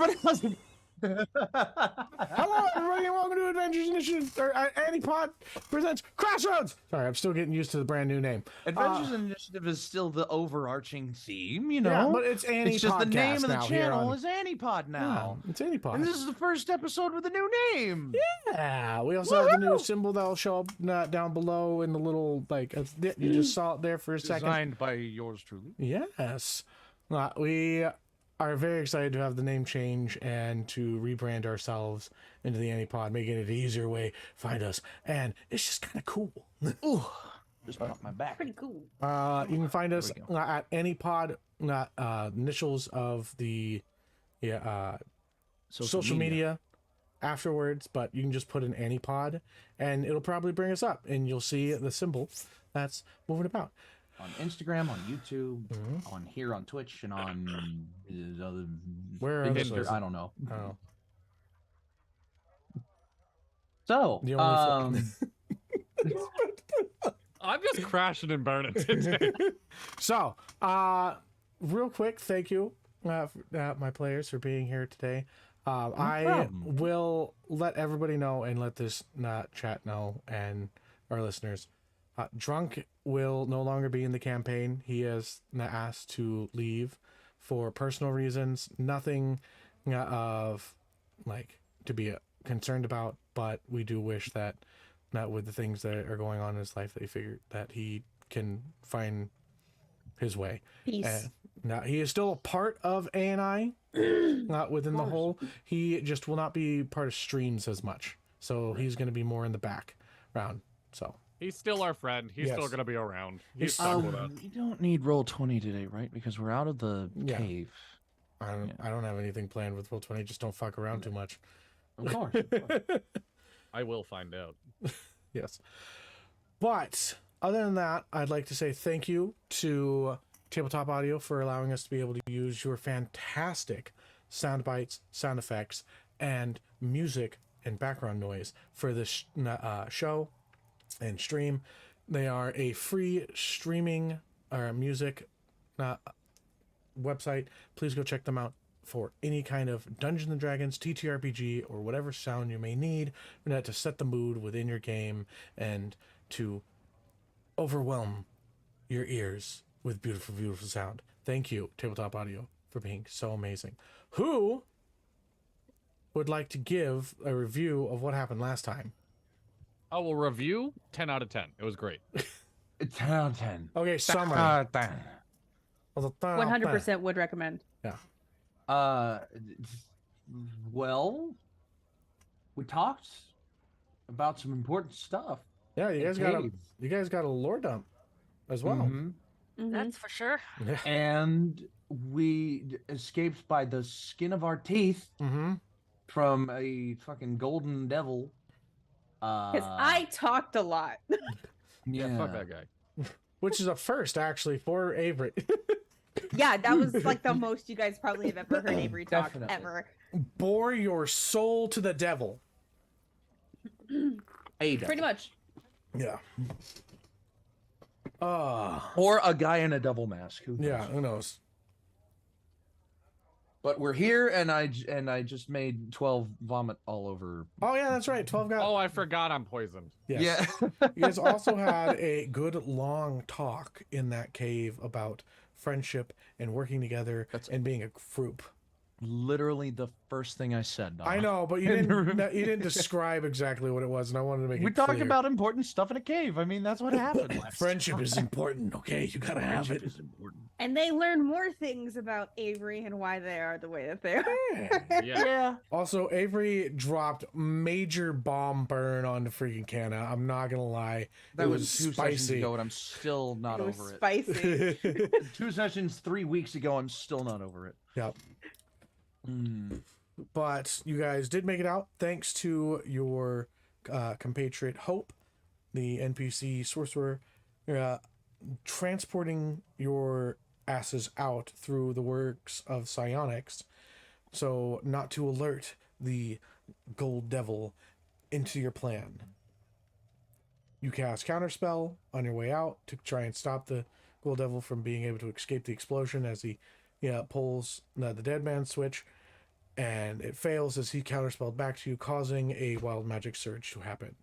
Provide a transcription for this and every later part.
everybody else. Hello, everybody, and welcome to Adventures Initiative, or ANIPOD presents Crossroads. Sorry, I'm still getting used to the brand new name. Adventures Initiative is still the overarching theme, you know. Yeah, but it's ANIPOD. It's just the name of the now, channel is ANIPOD now. Yeah, it's ANIPOD. And this is the first episode with a new name. Yeah, we also have the new symbol that'll show up down below in the little, like, you just saw it there for a second. Designed by yours truly. Yes. We are very excited to have the name change and to rebrand ourselves into the ANIPOD, making it an easier way to find us. And it's just kind of cool. Ooh, just popped my back. Pretty cool. You can find us at ANIPOD, initials of the social media afterwards, but you can just put in ANIPOD and it'll probably bring us up and you'll see the symbol that's moving about. On Instagram, on YouTube, on here on Twitch, and on other where else? I don't know. Oh. So, I'm just crashing and burning today. So, real quick, thank you, my players, for being here today. I will let everybody know and let this chat know and our listeners. Drunk will no longer be in the campaign. He has asked to leave for personal reasons. Nothing of like to be concerned about, but we do wish that with the things that are going on in his life, that he figured that he can find his way. Peace. Now he is still a part of ANI, not within the whole. He just will not be part of streams as much. So he's going to be more in the background. So. He's still our friend. He's still going to be around. He's stuck with us. We don't need Roll20 today, right? Because we're out of the cave. I don't have anything planned with Roll20. Just don't fuck around too much. Of course. I will find out. Yes. But other than that, I'd like to say thank you to Tabletop Audio for allowing us to be able to use your fantastic sound bites, sound effects, and music and background noise for this show and stream. They are a free streaming music website. Please go check them out for any kind of Dungeons and Dragons, TTRPG, or whatever sound you may need to set the mood within your game and to overwhelm your ears with beautiful, beautiful sound. Thank you, Tabletop Audio, for being so amazing. Who would like to give a review of what happened last time? I will review 10 out of 10. It was great. 10 out of 10. Okay, summary. 100% would recommend. Yeah. Well, we talked about some important stuff. Yeah, you guys got a lore dump as well. That's for sure. Yeah. And we escaped by the skin of our teeth from a fucking golden devil. Because I talked a lot. Yeah, fuck that guy. Which is a first, actually, for Avery. Yeah, that was like the most you guys probably have ever heard Avery talk ever. Bore your soul to the devil. Pretty much. Yeah. Or a guy in a devil mask. Who knows? But we're here, and I just made 12 vomit all over. Oh yeah, that's right. 12 guys. Oh, I forgot I'm poisoned. Yes. Yeah. You guys also had a good long talk in that cave about friendship and working together and being a group. Literally the first thing I said. I know, but you didn't describe exactly what it was, and I wanted to make it clear. We talked about important stuff in a cave. I mean, that's what happened. Friendship is important, okay? You gotta have it. Is important. And they learn more things about Avery and why they are the way that they are. Yeah. Also, Avery dropped major bomb burn on the freaking Canna. I'm not gonna lie. That was 2 spicy. sessions ago, and I'm still not over it. Spicy. 2 sessions 3 weeks ago, I'm still not over it. Yep. But you guys did make it out thanks to your compatriot Hope, the NPC sorcerer, transporting your asses out through the works of psionics, so not to alert the Gold Devil into your plan. You cast Counterspell on your way out to try and stop the Gold Devil from being able to escape the explosion as he pulls the dead man switch. and it fails as he counterspelled back to you, causing a wild magic surge to happen.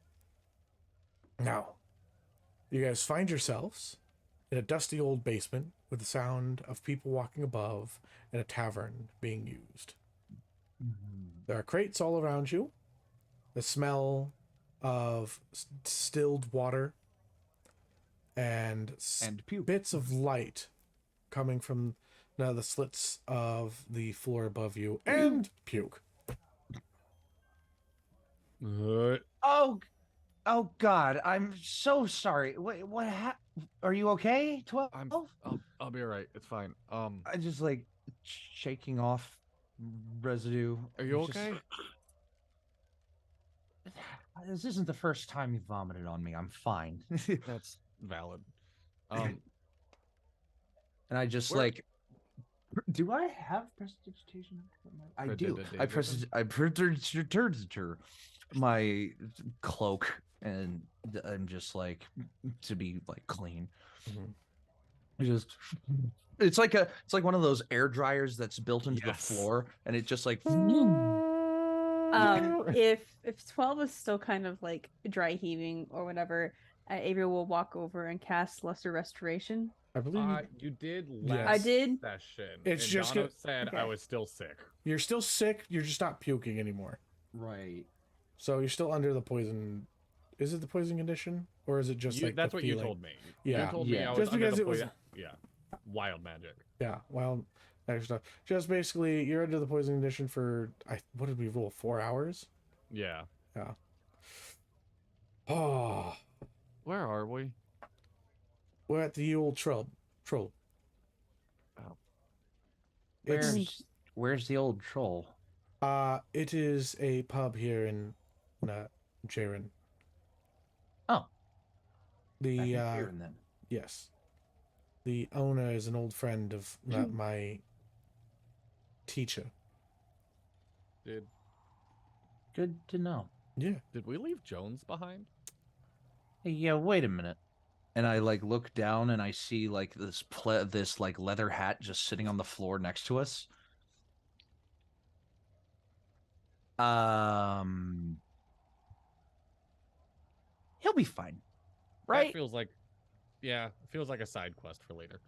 Now, you guys find yourselves in a dusty old basement with the sound of people walking above and a tavern being used. There are crates all around you. The smell of distilled water and puke. bits of light coming from the slits of the floor above you, and puke. Oh God, I'm so sorry. What are you okay? 12? I'll be all right. It's fine. I just like shaking off residue. Are you okay? This isn't the first time you've vomited on me. I'm fine. That's valid. And I just like, do I have prestidigitation? I do. I prestidigitate my cloak and just like to be like clean. Just it's like one of those air dryers that's built into the floor, and it just like if 12 is still kind of like dry heaving or whatever, Avery will walk over and cast Lesser Restoration. I believe you did Yes. I did. session. It's and just Donna said I Okay. was still sick. you're still sick, you're just not puking anymore. right. So you're still under the poison. Is it the poison condition? Or is it just like That's the what feeling? you told me. Yeah. You told me Yeah. I was Just under because the it was- poison. Yeah. Wild magic. Yeah, well, extra stuff. Just basically, you're under the poison condition for, what did we roll, 4 hours? Yeah. Yeah. Oh, Where are we? we're at the old troll. Oh. It's, Where's the old troll? it is a pub here in, Jaren. Oh. The, Then. yes. The owner is an old friend of my teacher. Good to know. Yeah. Did we leave Jones behind? Hey, yeah, wait a minute. And I like look down and I see like this like leather hat just sitting on the floor next to us. He'll be fine. Right? That feels like a side quest for later.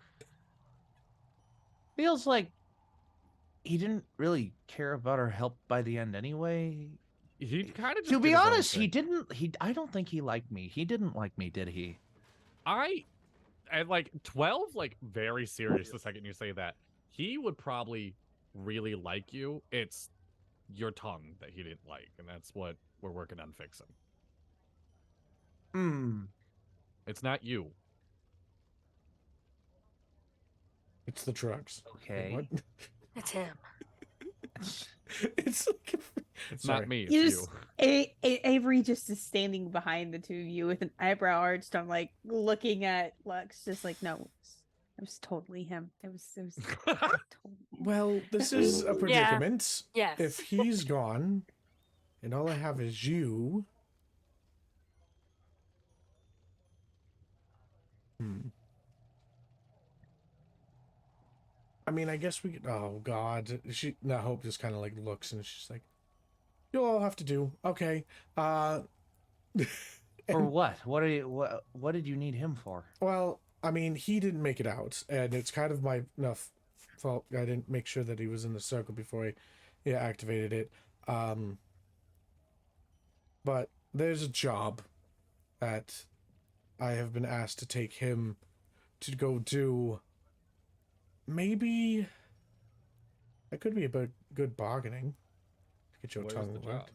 Feels like he didn't really care about our help by the end anyway. He kind of To be honest, I don't think he liked me. He didn't like me, did he? At like 12, like very serious the second you say that. He would probably really like you. It's your tongue that he didn't like, and that's what we're working on fixing. It's not you. It's the drugs. Okay. What? It's him. It's like... It's Sorry. not me. It's you. Avery just is standing behind the two of you with an eyebrow arched. I'm like looking at Lux, just like, no, it was totally him. It was totally... Well, this is a predicament. Yes. If he's gone, and all I have is you... I mean, I guess we could... Oh, God. Hope just kind of, like, looks, and she's like, you'll all have to do. Okay. For what? What did you need him for? Well, I mean, he didn't make it out, and it's kind of my fault. I didn't make sure that he was in the circle before I activated it. But there's a job that I have been asked to take him to go do. Maybe that could be about good bargaining. Get your Where's tongue the worked.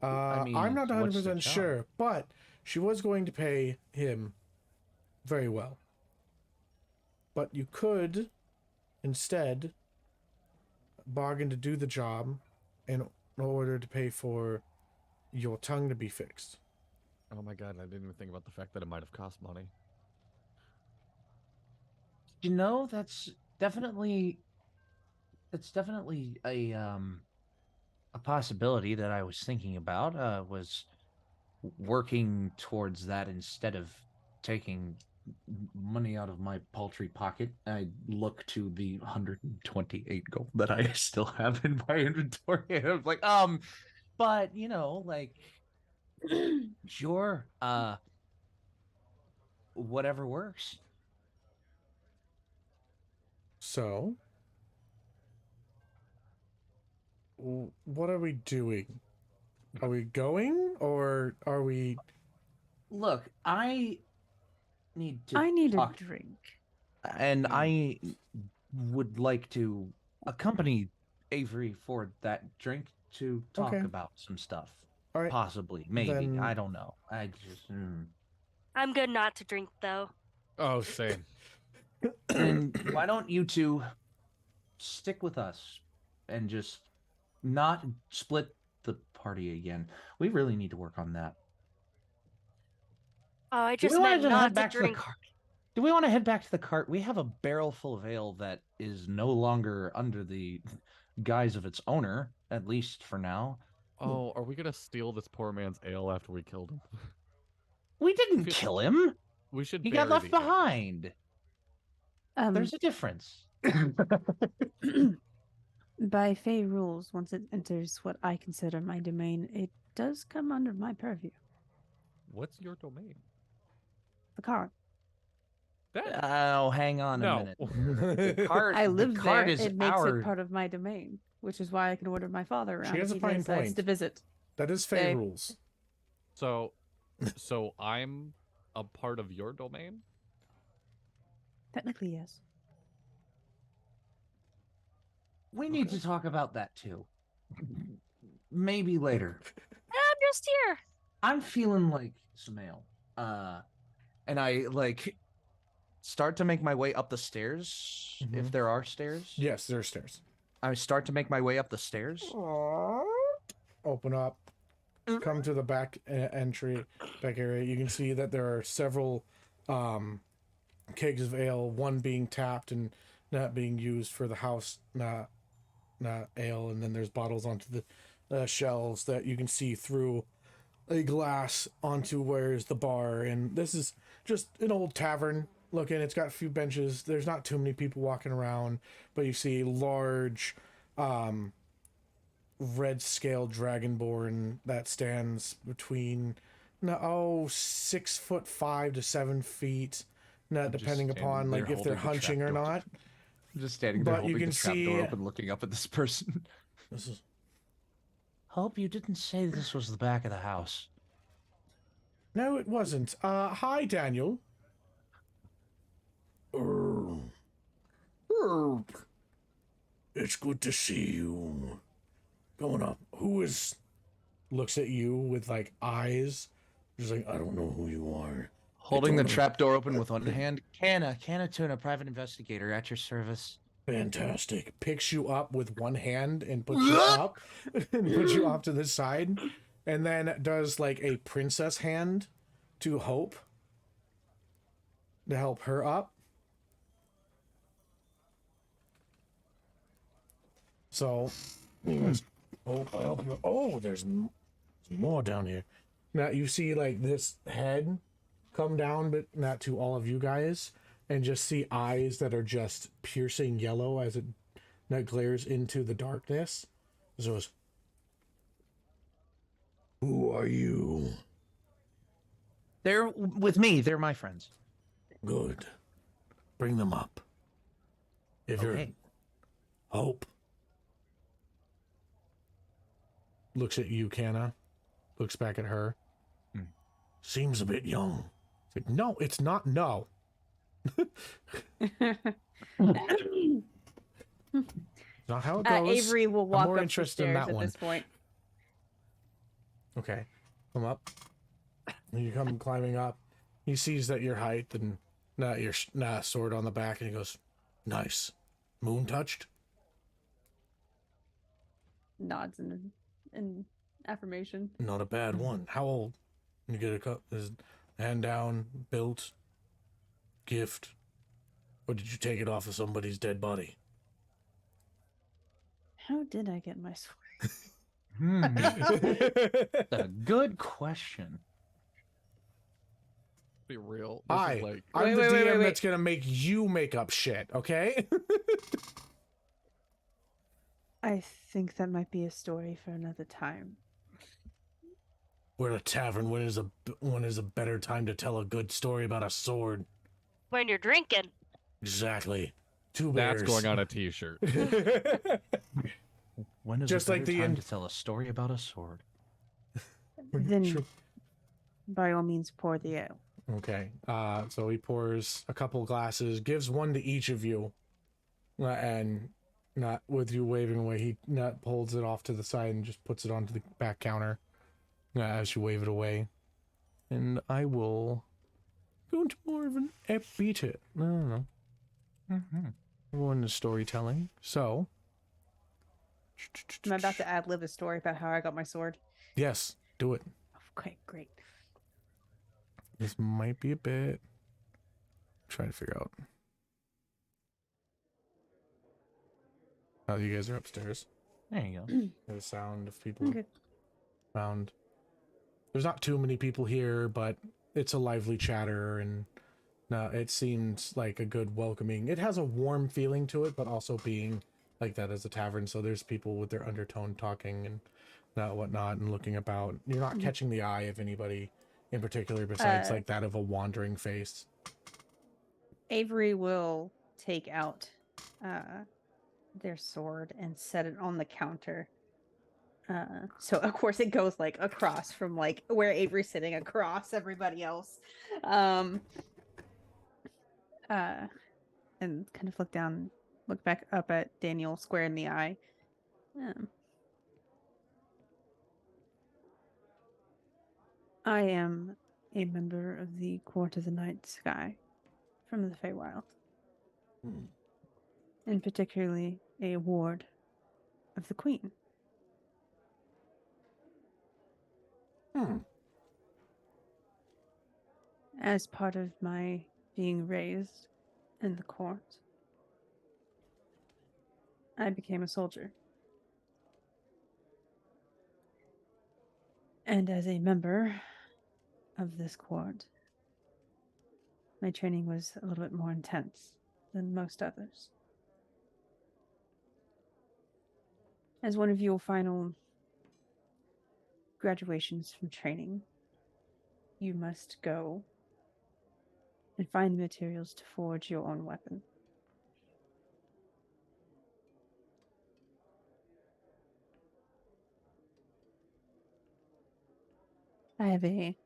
job? I mean, I'm not what's the 100% sure, but she was going to pay him very well. But you could instead bargain to do the job in order to pay for your tongue to be fixed. Oh my god, I didn't even think about the fact that it might have cost money. You know, that's definitely a possibility that I was thinking about, was working towards that instead of taking money out of my paltry pocket. I look to the 128 gold that I still have in my inventory. And I'm like, but you know, like, sure, whatever works. So, what are we doing? Are we going or are we? Look, I need to I need talk, a drink. and I would like to accompany Avery for that drink to talk Okay. about some stuff. All right. Possibly, maybe. Then- I don't know. I just. I'm good not to drink though. Oh, same. And why don't you two stick with us and just not split the party again? We really need to work on that. Oh, I Do just we want meant to head not to back to the drink. cart? Do we want to head back to the cart? We have a barrel full of ale that is no longer under the guise of its owner, at least for now. Oh, are we gonna steal this poor man's ale after we killed him? We didn't Feel- kill him. We should. He got bury left the ale. behind. There's a difference. By Fey rules, once it enters what I consider my domain, it does come under my purview. What's your domain? The cart. That Oh, hang on a no. minute. The cart, I live the cart there. is It makes our. it part of my domain, which is why I can order my father around has if a he fine decides point. to visit. That is Fey Hey. rules. So I'm a part of your domain. Technically, yes. We need to talk about that too. Maybe later. I'm just here. I'm feeling like some ale. And I like start to make my way up the stairs, if Mhm. there are stairs. Yes, there are stairs. I start to make my way up the stairs. Open up. Come to the back entry, back area. You can see that there are several kegs of ale, one being tapped and not being used for the house, not ale. And then there's bottles onto the shelves that you can see through a glass onto where's the bar. And this is just an old tavern looking. It's got a few benches. There's not too many people walking around, but you see a large red scale dragonborn that stands between 6'5" to 7 feet, not just depending standing upon there like if they're holding the hunching or trapdoor. not. I'm just standing But you can the trap see- door open, looking up at this person. This is Hope you didn't say this was the back of the house. no, it wasn't. Hi, Daniel. It's good to see you. Going up. Who is? Looks at you with like eyes. Just like, I don't know who you are. Holding the don't know. trap door open with one hand. Canna Tuna, private investigator at your service. Fantastic. Picks you up with one hand and puts you up and puts you off to the side. And then does like a princess hand to Hope to help her up. So, Hope, I'll help you. Oh, there's more down here. Now you see like this head come down, but not to all of you guys, and just see eyes that are just piercing yellow as it that glares into the darkness. So it's, who are you? They're with me. They're my friends. Good. Bring them up. If you're Okay. Hope. Looks at you, Canna. Looks back at her. Seems a bit young. It's like, no, it's not. No. Not how it goes. Avery will walk more up the interested in stairs that at one. this point. Okay. Come up. And you come climbing up. He sees that your height and not your sword on the back, and he goes, "Nice. Moon touched." Nods in affirmation. Not a bad one. How old? You get a cup. Is hand down, built, gift, or did you take it off of somebody's dead body? How did I get my sword? A good question. be real. This is like I'm Wait, the wait, DM wait, wait. that's gonna make you make up shit, okay? I think that might be a story for another time. We're at a tavern. When is a better time to tell a good story about a sword? When you're drinking. Exactly. Two that's bears. going on a t-shirt. When is Just a like better the time in- to tell a story about a sword? Then, by all means, pour the ale. Okay. So he pours a couple glasses, gives one to each of you, and not with you waving away. He not pulls it off to the side and just puts it onto the back counter as you wave it away. And I will go into more of an upbeat. No. Go into storytelling. So. I'm about to ad-lib a story about how I got my sword. Yes, do it. Okay, great. This might be a bit. Try to figure out. Oh, you guys are upstairs. There you go. The sound of people Okay. around. There's not too many people here, but it's a lively chatter, and it seems like a good welcoming. It has a warm feeling to it, but also being like that as a tavern. So there's people with their undertone talking and whatnot and looking about. You're not catching the eye of anybody in particular besides like that of a wandering face. Avery will take out their sword and set it on the counter. So of course it goes like across from like where Avery's sitting across everybody else. And kind of look back up at Daniel square in the eye. I am a member of the Court of the Night Sky from the Feywild. And particularly a ward of the Queen. As part of my being raised in the court, I became a soldier. And as a member of this court, my training was a little bit more intense than most others. As one of your final graduations from training, you must go and find the materials to forge your own weapon. I have a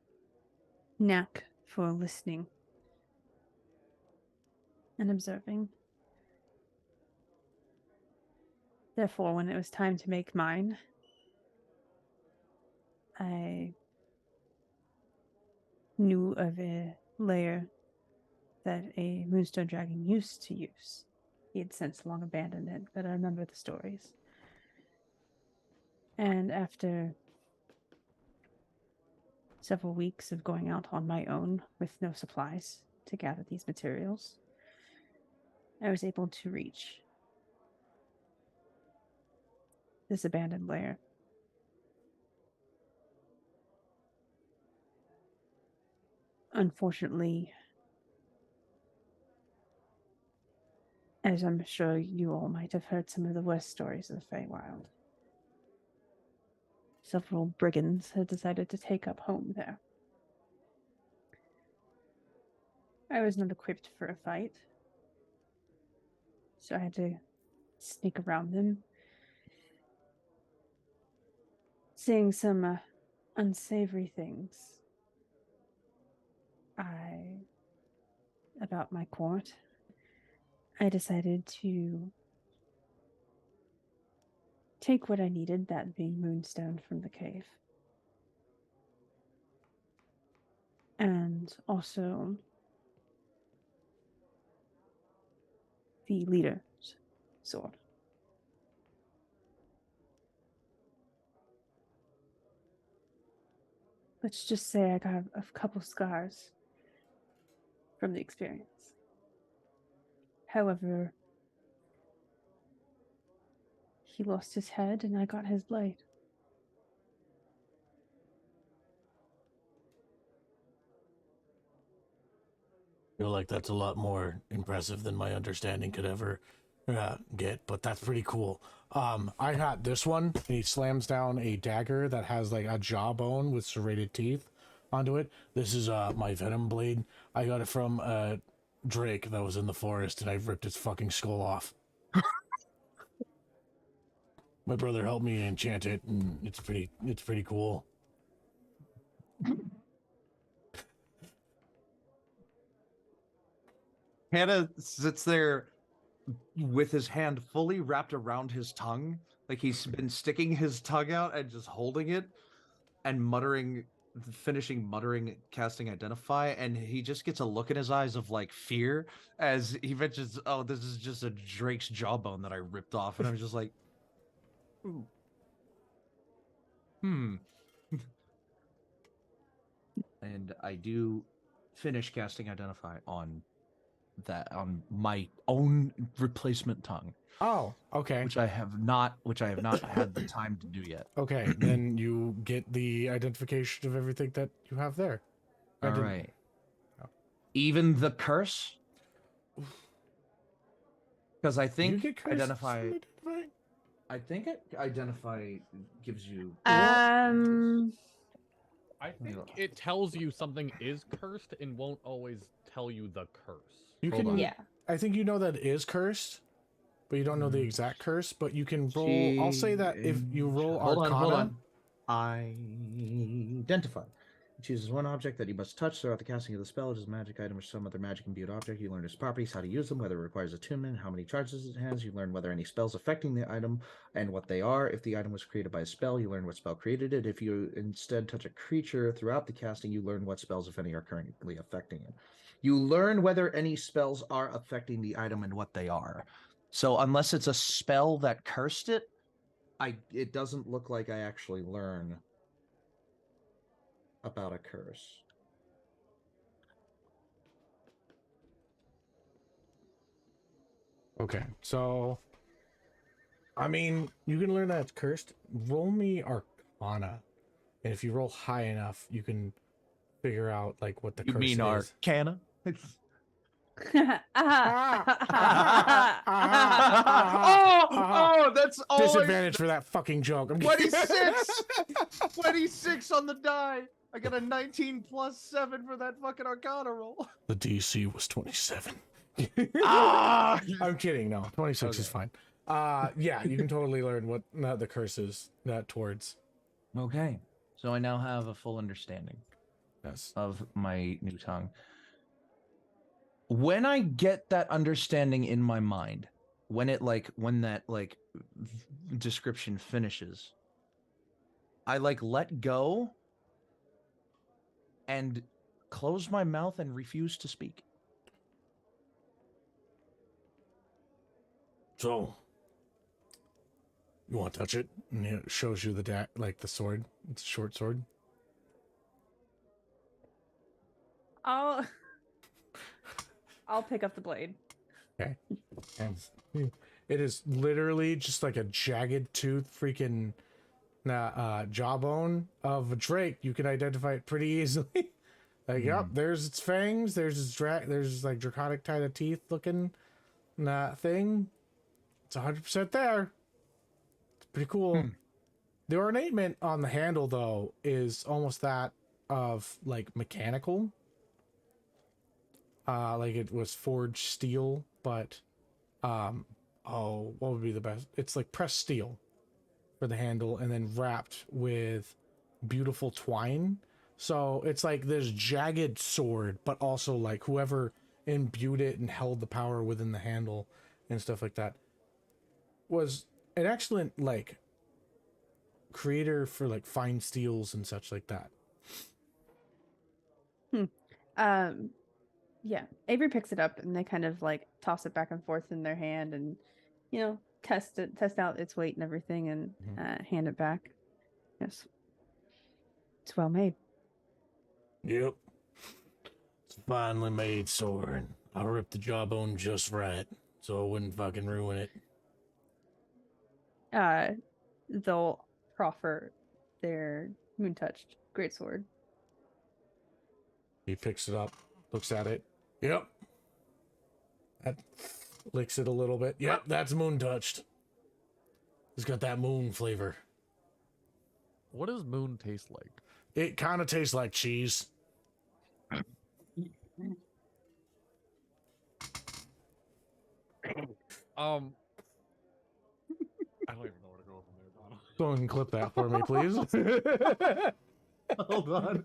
knack for listening and observing. Therefore, when it was time to make mine, I knew of a lair that a Moonstone Dragon used to use. He had since long abandoned it, but I remember the stories. And after several weeks of going out on my own with no supplies to gather these materials, I was able to reach this abandoned lair. Unfortunately, as I'm sure you all might have heard some of the worst stories of the Feywild, several brigands had decided to take up home there. I was not equipped for a fight, so I had to sneak around them, saying some unsavory things about my court. I decided to take what I needed, that being Moonstone from the cave, and also the leader's sword. Let's just say I got a couple scars from the experience. However, he lost his head and I got his blade. feel like that's a lot more impressive than my understanding could ever get, but that's pretty cool. I got this one, and he slams down a dagger that has like a jawbone with serrated teeth onto it. This is my venom blade. I got it from Drake that was in the forest, and I ripped its fucking skull off. My brother helped me enchant it, and it's pretty cool. Canna sits there with his hand fully wrapped around his tongue, like he's been sticking his tongue out and just holding it and finishing muttering, casting Identify, and he just gets a look in his eyes of like fear as he mentions, "Oh, this is just a Drake's jawbone that I ripped off," and I'm just like, "Ooh. And I do finish casting Identify on my own replacement tongue. Oh, okay. Which I have not had the time to do yet. Okay, then you get the identification of everything that you have there. All right. Even the curse? Because I think Identify. I think Identify gives you. I think it tells you something is cursed and won't always tell you the curse. You Hold can, on. Yeah. I think you know that it is cursed, but you don't know the exact curse. But you can roll. I'll say that if you roll Arcana. Hold on. Identify. It chooses one object that you must touch throughout the casting of the spell. It is a magic item or some other magic imbued object. You learn its properties, how to use them, whether it requires attunement, how many charges it has. You learn whether any spells affecting the item and what they are. If the item was created by a spell, you learn what spell created it. If you instead touch a creature throughout the casting, you learn what spells, if any, are currently affecting it. You learn whether any spells are affecting the item and what they are. So unless it's a spell that cursed it, it doesn't look like I actually learn about a curse. Okay, so I mean, you can learn that it's cursed. Roll me Arcana, and if you roll high enough, you can figure out like what the curse is. You mean Arcana? Oh, that's all. Disadvantage for that fucking joke. I'm 26! 26 on the die. I got a 19 plus 7 for that fucking Arcana roll. The DC was 27. Ah! I'm kidding. No, 26 is fine. Yeah, you can totally learn what the curse is towards. Okay, so I now have a full understanding of my new tongue. When I get that understanding in my mind, when that description finishes, I let go and close my mouth and refuse to speak. So, you want to touch it? And it shows you the sword. It's a short sword. I'll pick up the blade. Okay. And it is literally just like a jagged tooth freaking jawbone of a drake. You can identify it pretty easily. Yep, there's its fangs, there's its there's like draconic kind of teeth looking thing. It's 100% there. It's pretty cool. The ornament on the handle though is almost that of like mechanical. Like it was forged steel, but what would be the best? It's like pressed steel for the handle and then wrapped with beautiful twine. So it's like this jagged sword, but also like whoever imbued it and held the power within the handle and stuff like that was an excellent like creator for like fine steels and such like that. Yeah, Avery picks it up and they kind of like toss it back and forth in their hand and, test out its weight and everything and hand it back. Yes. It's well made. Yep. It's a finely made sword. I ripped the jawbone just right so I wouldn't fucking ruin it. They'll proffer their moon-touched greatsword. He picks it up, looks at it, Yep. That licks it a little bit. Yep, that's moon touched. It's got that moon flavor. What does moon taste like? It kind of tastes like cheese. I don't even know where to go from there, Donald. Someone can clip that for me, please. Hold on.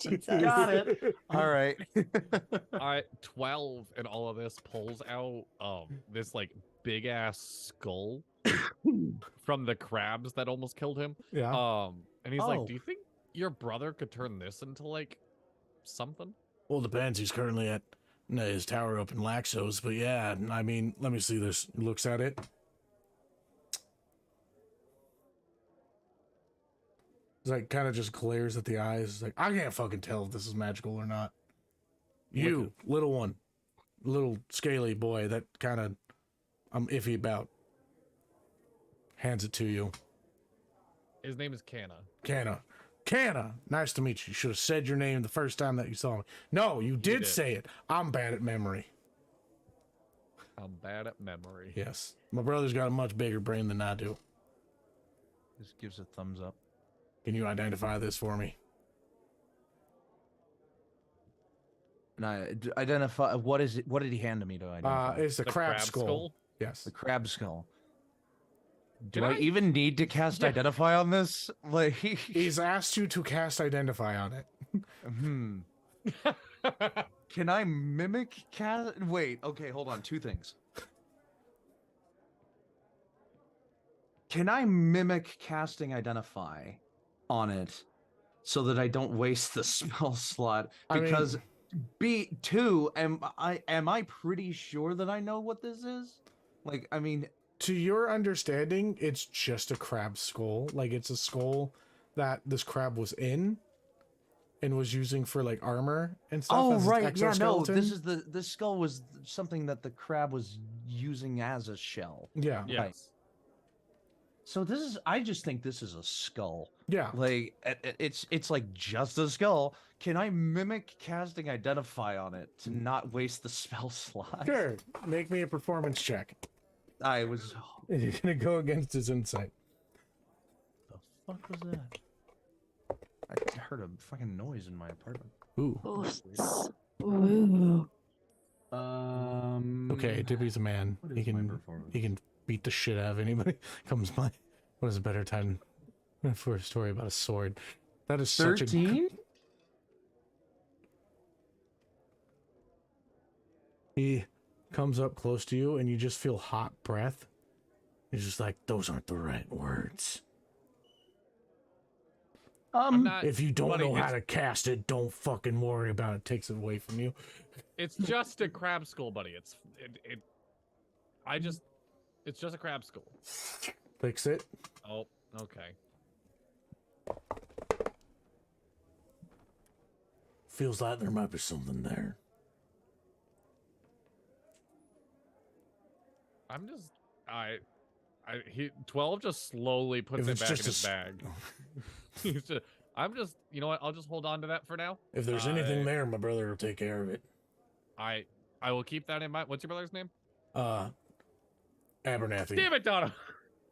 Jesus. Got it. All right. All right, 12 and all of this pulls out this like big ass skull from the crabs that almost killed him. Yeah. And he's Oh. like, "Do you think your brother could turn this into like something?" Well, depends. He's currently at his tower up in Laxos, but yeah, I mean, let me see this. He looks at it. It's like kind of just glares at the eyes. It's like, I can't fucking tell if this is magical or not. You, little one, little scaly boy that kind of I'm iffy about. Hands it to you. His name is Canna. Canna. Canna, nice to meet you. You should have said your name the first time that you saw me. No, you did say it. I'm bad at memory. I'm bad at memory. Yes. My brother's got a much bigger brain than I do. Just gives a thumbs up. Can you identify this for me? And I identify what is it? What did he hand to me to identify? It's the crab skull. Yes. The crab skull. Do Can I I- even need to cast identify on this? Like, He's asked you to cast identify on it. Can I mimic cast? Wait. Okay, hold on. Two things. Can I mimic casting identify on it so that I don't waste the spell slot? Because am I pretty sure that I know what this is? Like, I mean, To your understanding, it's just a crab skull. Like, it's a skull that this crab was in and was using for like armor and stuff. oh as its right, yeah, no, exoskeleton. this skull was something that the crab was using as a shell. Yeah. Yes. Right. So I just think this is a skull. Yeah. Like it's like just a skull. Can I mimic casting identify on it to not waste the spell slot? Sure. Make me a performance check. I was. You're gonna go against his insight. The fuck was that? I heard a fucking noise in my apartment. Ooh. Ooh. Okay, Dippy's a man. What He is my can performance? beat the shit out of anybody comes by. What is a better time for a story about a sword? That is such a 13? He comes up close to you and you just feel hot breath. He's just like, those aren't the right words. I'm not, If you don't buddy, know how it's- to cast it, don't fucking worry about it. Takes it away from you. It's just a crab skull, buddy. It's just a crab skull. Fix it. Oh, okay. Feels like there might be something there. I'm just 12 just slowly puts If it it's back in just his a bag. He's just, I'm just, you know what? I'll just hold on to that for now. If there's anything there, my brother will take care of it. I will keep that in mind. What's your brother's name? Abernathy. Damn it, Donna.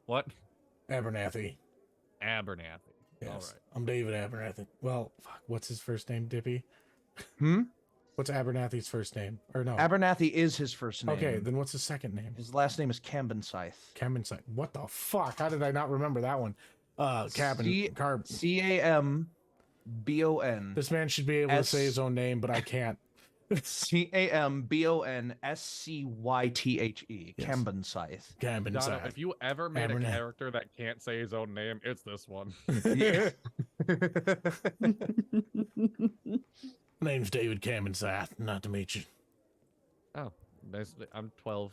What? Abernathy. Abernathy. Yes. All right. I'm David Abernathy. Well, fuck, what's his first name, Dippy? Hmm? What's Abernathy's first name? Or no? Abernathy is his first name. Okay, then what's his second name? His last name is Cambinscythe. Cambinside. What the fuck? How did I not remember that one? Cabin. Carb. Cambon. This man should be able to say his own name, but I can't. Cambonscythe. Yes. Cambinscythe. Donna, Cambinside. if you ever made a Abernathy. character that can't say his own name, it's this one. Yeah. Name's David Cambinside. Not to meet you. Oh, nice. I'm 12.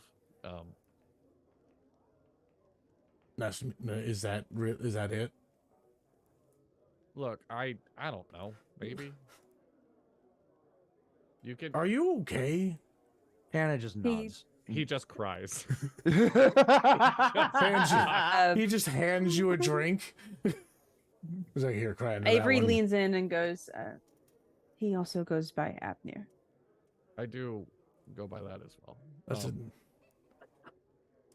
Nice to is that it? Look, I don't know. Maybe. You can. Are you okay? Canna just nods. He just cries. Hands you, Uh, he just hands you a drink. He's like, here, cry into that Avery one. leans in and goes, he also goes by Abner. I do go by that as well. That's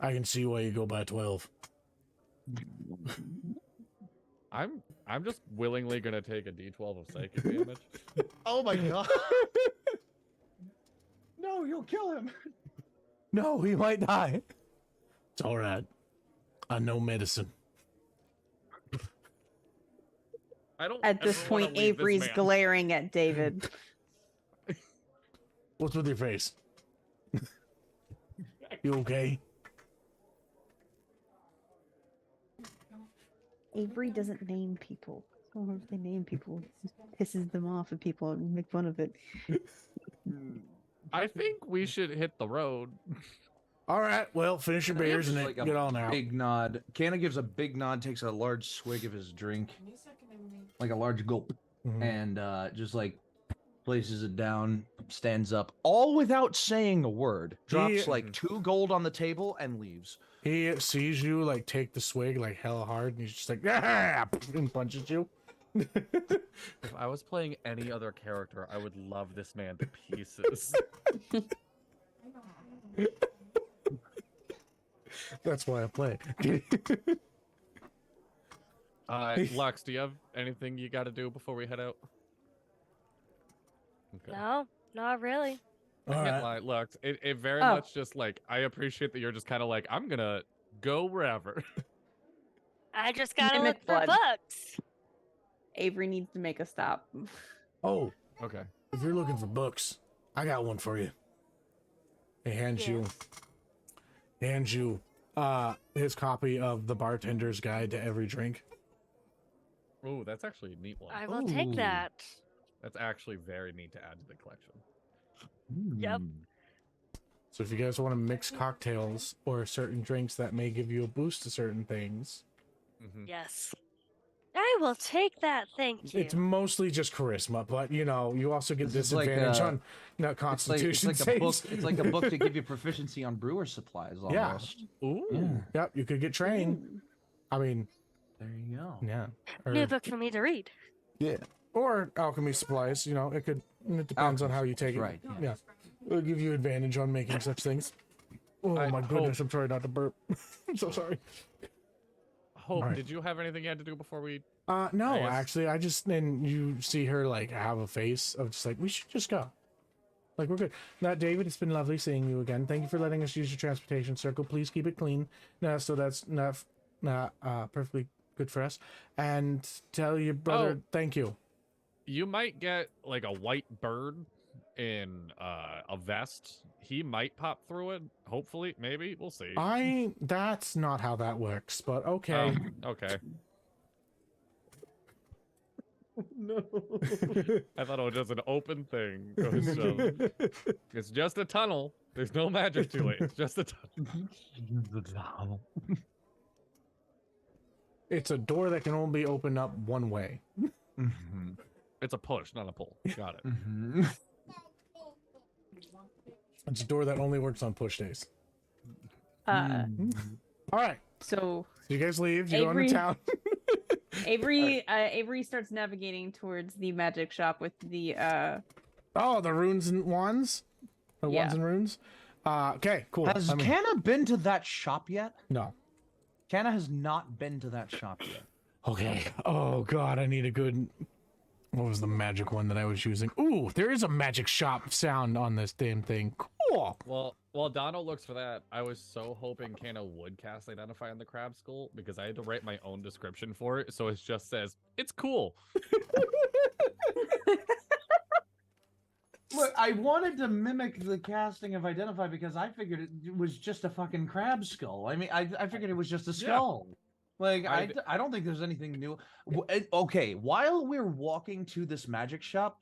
I can see why you go by 12. I'm just willingly gonna take a D12 of psychic damage. Oh my god. No, you'll kill him. No, he might die. It's all right. I know medicine. I don't. At this ever wanna point, leave this Avery's man. glaring at David. What's with your face? You okay? Avery doesn't name people. So if they name people, it pisses them off and people make fun of it. I think we should hit the road. All right. Well, finish your beers and Like then a get on out. big nod. Canna gives a big nod, takes a large swig of his drink, like a large gulp, Mhm. and just like places it down, stands up, all without saying a word. Drops like 2 gold on the table and leaves. He sees you like take the swig like hella hard, and he's just like ah! And punches you. If I was playing any other character, I would love this man to pieces. That's why I play. Lux, do you have anything you got to do before we head out? Okay. No, not really. I All can't right. lie, Lux. It very Oh. much just like I appreciate that you're just kind of like I'm gonna go wherever. I just gotta Mimic look for blood. books. Avery needs to make a stop. Oh, Okay. if you're looking for books, I got one for you. He hands you his copy of the Bartender's Guide to Every Drink. Ooh, that's actually a neat one. I will Ooh. take that. That's actually very neat to add to the collection. Yep. So if you guys want to mix cocktails or certain drinks that may give you a boost to certain things, Mm-hmm. Yes. I will take that, thank you. it's mostly just charisma, but you know, you also get This is like, disadvantage on It's constitution like a book. saves. It's like a book to give you proficiency on brewer supplies. Yeah. Almost. Ooh. Yeah. Yep, you could get trained. Ooh. I mean, There you go. yeah. New book for me to read. Yeah. Or alchemy supplies, you know, it depends on how you take it. Right. Yeah. It'll give you advantage on making such things. Oh I my goodness, hope- I'm sorry not to burp. I'm so sorry. Hope, Alright. did you have anything you had to do before we? No, I guess- actually, I just, then you see her like have a face of just like, we should just go. Like, we're good. Now, David, it's been lovely seeing you again. Thank you for letting us use your transportation circle. Please keep it clean. So that's not perfectly good for us. And tell your brother, thank you. You might get like a white bird in a vest. He might pop through it. Hopefully, maybe we'll see. That's not how that works, but okay. Okay. No. I thought it was just an open thing. It's just a tunnel. There's no magic to it. It's just a tunnel. It's a door that can only be opened up one way. Mhm. It's a push, not a pull. Got it. Mhm. It's a door that only works on push days. Mm. All right. So So you guys leave. You go Avery- into town. Avery starts navigating towards the magic shop with the Oh, the runes and wands? The wands Yeah. and runes? Okay, cool. Has I mean, Canna been to that shop yet? no. Canna has not been to that shop yet. Okay. Oh, God, I need a good... What was the magic one that I was using? Ooh, there is a magic shop sound on this damn thing. Cool. Well, while Donald looks for that, I was so hoping Canna would cast Identify on the Crab Skull because I had to write my own description for it. So it just says, it's cool. Look, I wanted to mimic the casting of Identify because I figured it was just a fucking crab skull. I mean, I figured it was just a skull. Like, I don't think there's anything new. Okay, while we're walking to this magic shop,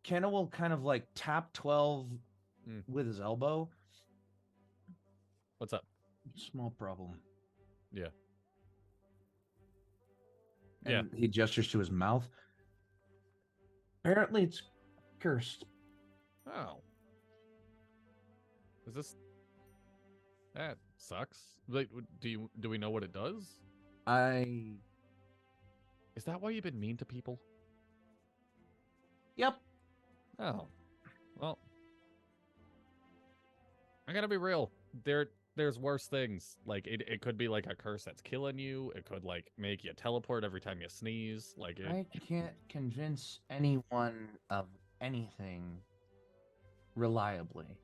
Canna will kind of like tap 12 with his elbow. What's up? Small problem. Yeah. And he gestures to his mouth. Apparently it's cursed. Oh. Is this... That sucks. Like, do we know what it does? Is that why you've been mean to people? Yep. Oh. Well, I gotta be real. There's worse things. Like it could be like a curse that's killing you. It could like make you teleport every time you sneeze. Like I can't convince anyone of anything reliably.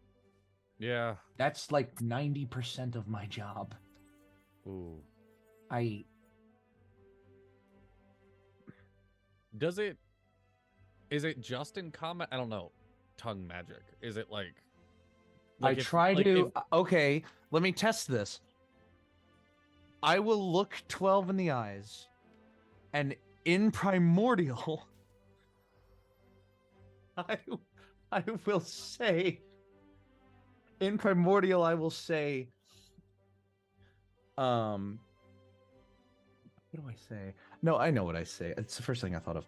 Yeah. That's like 90% of my job. Ooh. Is it just in combat? I don't know. Tongue magic. Is it like Okay, let me test this. I will look 12 in the eyes, and in primordial, I will say, in primordial, I will say, what do I say? No, I know what I say. It's the first thing I thought of.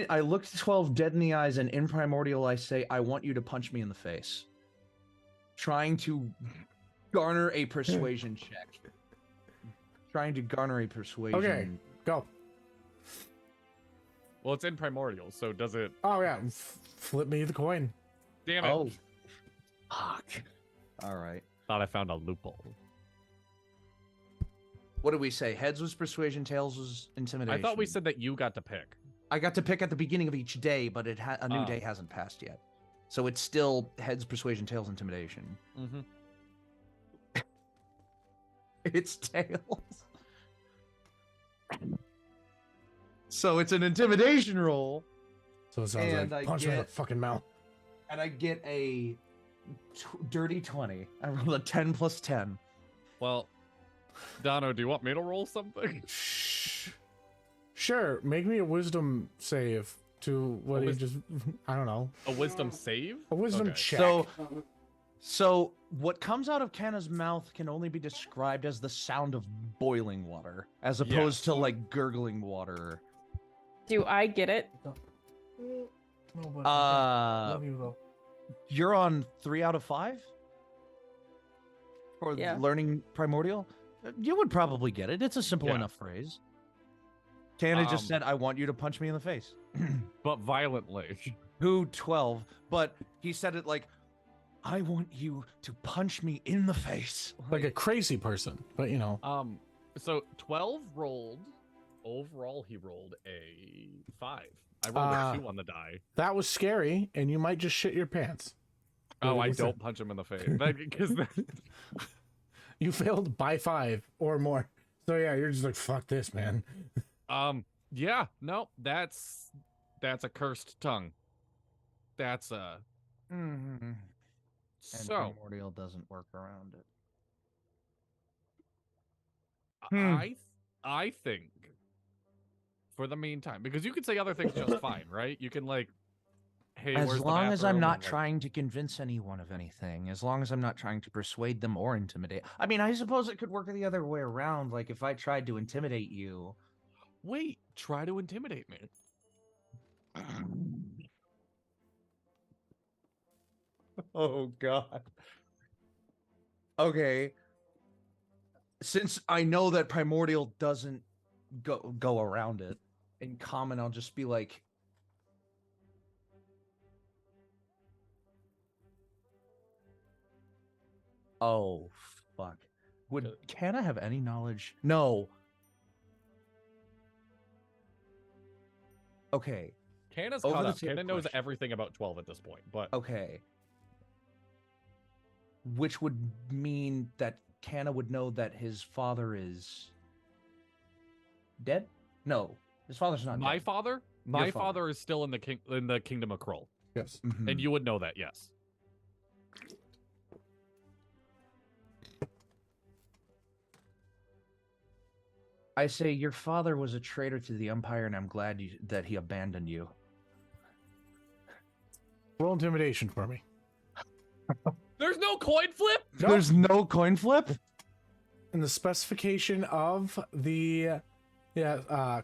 I looked 12 dead in the eyes, and in primordial, I say, I want you to punch me in the face. Trying to garner a persuasion check. Trying to garner a persuasion. Okay, go. Well, it's in primordial, so does it? Oh yeah, flip me the coin. Damn it! Oh, fuck! All right. Thought I found a loophole. What did we say? Heads was persuasion, tails was intimidation. I thought we said that you got to pick. I got to pick at the beginning of each day, but a new day hasn't passed yet, so it's still heads, persuasion, tails, intimidation. Mm-hmm. It's tails. So it's an intimidation roll. So it sounds like punch me in the fucking mouth. And I get a dirty 20. I rolled a 10 plus 10. Well, Dono, do you want me to roll something? Sure, make me a wisdom save to what he just, I don't know. A wisdom save? A wisdom Okay. check. So what comes out of Canna's mouth can only be described as the sound of boiling water, as opposed to like gurgling water. Do I get it? Love you though. You're on 3 out of 5 for Yeah. learning primordial. You would probably get it. It's a simple Yeah. enough phrase. Canna just said, "I want you to punch me in the face." But violently. Who 12? But he said it like, "I want you to punch me in the face." Like a crazy person, but you know. So 12 rolled. Overall, he rolled a 5. I rolled a 2 on the die. That was scary, and you might just shit your pants. Oh, I don't punch him in the face. Because you failed by 5 or more. So yeah, you're just like, fuck this, man. Yeah, no, that's a cursed tongue. That's a And so primordial doesn't work around it. I think for the meantime, because you could say other things just fine, right? You can like, hey, As where's the long as I'm bathroom? not And, like, trying to convince anyone of anything, as long as I'm not trying to persuade them or intimidate. I mean, I suppose it could work the other way around. Like if I tried to intimidate you. wait, try to intimidate me. Oh God. Okay. Since I know that primordial doesn't go around it, in common I'll just be like, oh fuck. Would Canna have any knowledge? No. Okay. Canna's Over caught the up. table Canna knows question. everything about 12 at this point, but Okay. Which would mean that Canna would know that his father is dead? No, his father's not my dead. father, Your father is still in the kingdom of Kroll, Yes. Mhm. and you would know that, yes. I say your father was a traitor to the Empire, and I'm glad that he abandoned you. Roll intimidation for me. There's no coin flip. Nope. There's no coin flip? And the specification of the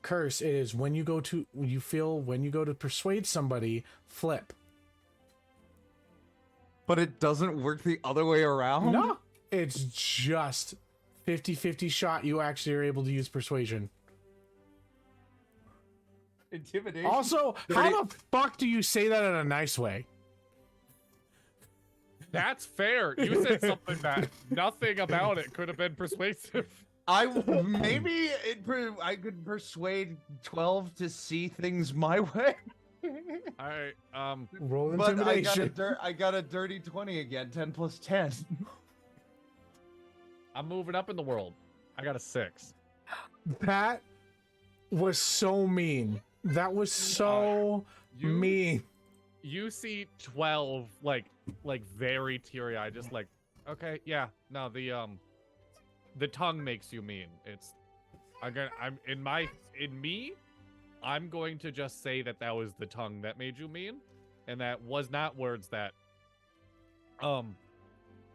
curse is when you go to persuade somebody, flip. But it doesn't work the other way around? No, it's just 50-50 shot. You actually are able to use persuasion. Intimidation. Also, how the fuck do you say that in a nice way? That's fair. You said something that nothing about it could have been persuasive. I could persuade 12 to see things my way. All right. Roll But intimidation. I got a dirty 20 again. 10 plus 10. I'm moving up in the world. I got a 6. That was so mean. That was so mean. You see 12 like very teary-eyed, just like, okay, yeah, no, the tongue makes you mean. I'm going to just say that was the tongue that made you mean, and that was not words that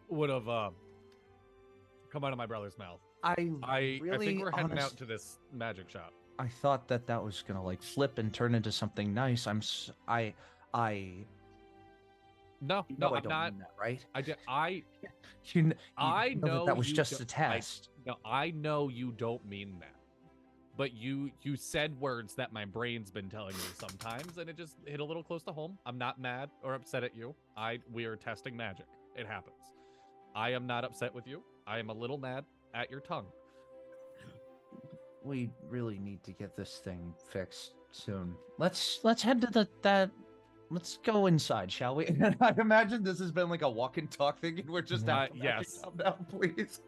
would have come out of my brother's mouth. I think we're heading out to this magic shop. I thought that was gonna like flip and turn into something nice. No, I I'm don't not. mean that, right? I know that was you just a don't- test. No, I know you don't mean that. But you said words that my brain's been telling me sometimes, and it just hit a little close to home. I'm not mad or upset at you. We are testing magic. It happens. I am not upset with you. I am a little mad at your tongue. We really need to get this thing fixed soon. Let's head to let's go inside, shall we? I imagine this has been like a walk and talk thing, and we're just yes. Calm down, please.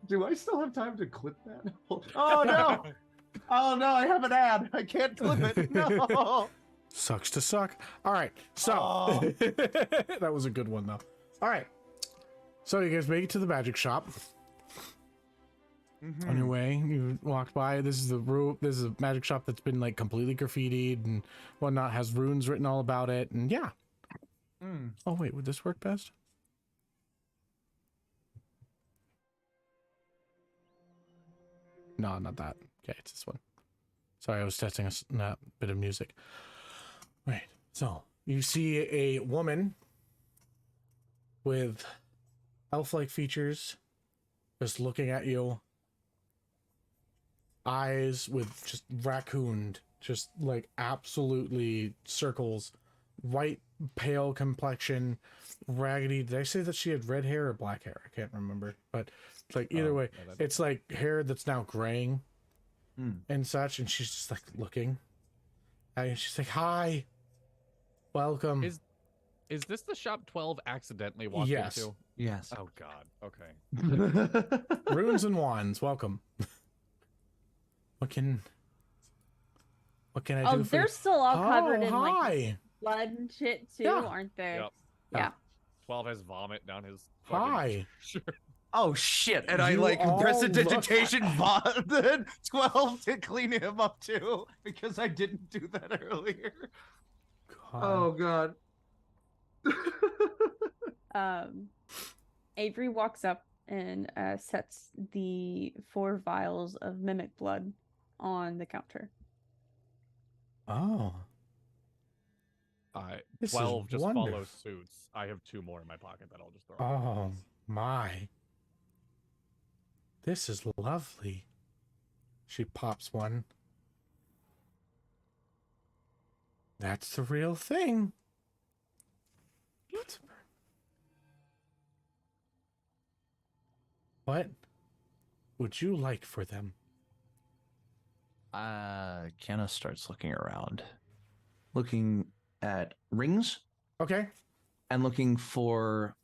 Do I still have time to clip that? Oh no! Oh no! I have an ad. I can't clip it. No. Sucks to suck. All right, so that was a good one though. All right, so you guys make it to the magic shop. On your way, you walked by. This is This is a magic shop that's been like completely graffitied and whatnot. Has runes written all about it, and yeah. Oh wait, would this work best? No, not that. Okay, it's this one. Sorry, I was testing a bit of music. Right. So you see a woman with elf-like features, just looking at you. Eyes with just raccooned, just like absolutely circles. White, pale complexion, raggedy. Did I say that she had red hair or black hair? I can't remember. But like either way, it's like hair that's now graying and such. And she's just like looking. And she's like, "Hi, welcome." Is this the shop 12 accidentally walked into? Yes. Oh God. Okay. Runes and wands, welcome. What can I do for you? They're still all covered in like hi. blood and shit too, Yeah. aren't they? Yep. Yeah. 12 has vomit down his. Hi. Sure. Oh shit! And I You like all prestidigitation 12 to clean him up too because I didn't do that earlier. Oh god. Avery walks up and sets the 4 vials of mimic blood on the counter. Oh. 12 just follows suits. I have 2 more in my pocket that I'll just throw. Oh my. This is lovely. She pops one. That's the real thing. What would you like for them? Canna starts looking around, looking at rings. Okay. And looking for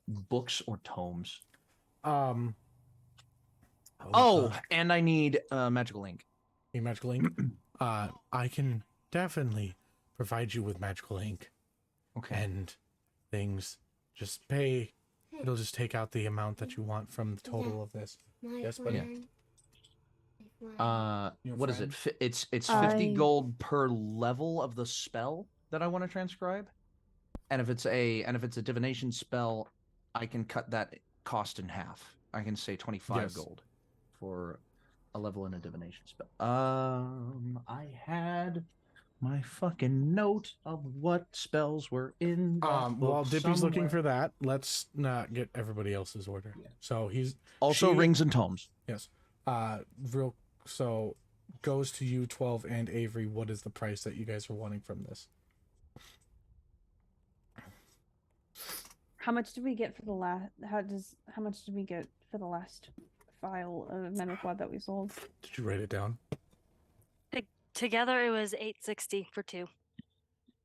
books or tomes. And I need magical ink. A magical ink? I can definitely provide you with magical ink. Okay. And things. Just pay. It'll just take out the amount that you want from the total of this. Yes, buddy. What is it? It's 50 gold per level of the spell that I want to transcribe. And if it's a divination spell, I can cut that cost in half. I can say 25 gold for a level in a divination spell. I had my fucking note of what spells were in while Dippy's looking for that, let's not get everybody else's order. Yeah. So he's also rings and tomes. Yes. So goes to you 12 and Avery. What is the price that you guys are wanting from this? How much did we get for the last? How much did we get for the last file of ANIPOD that we sold? Did you write it down? Together, it was $860 for 2.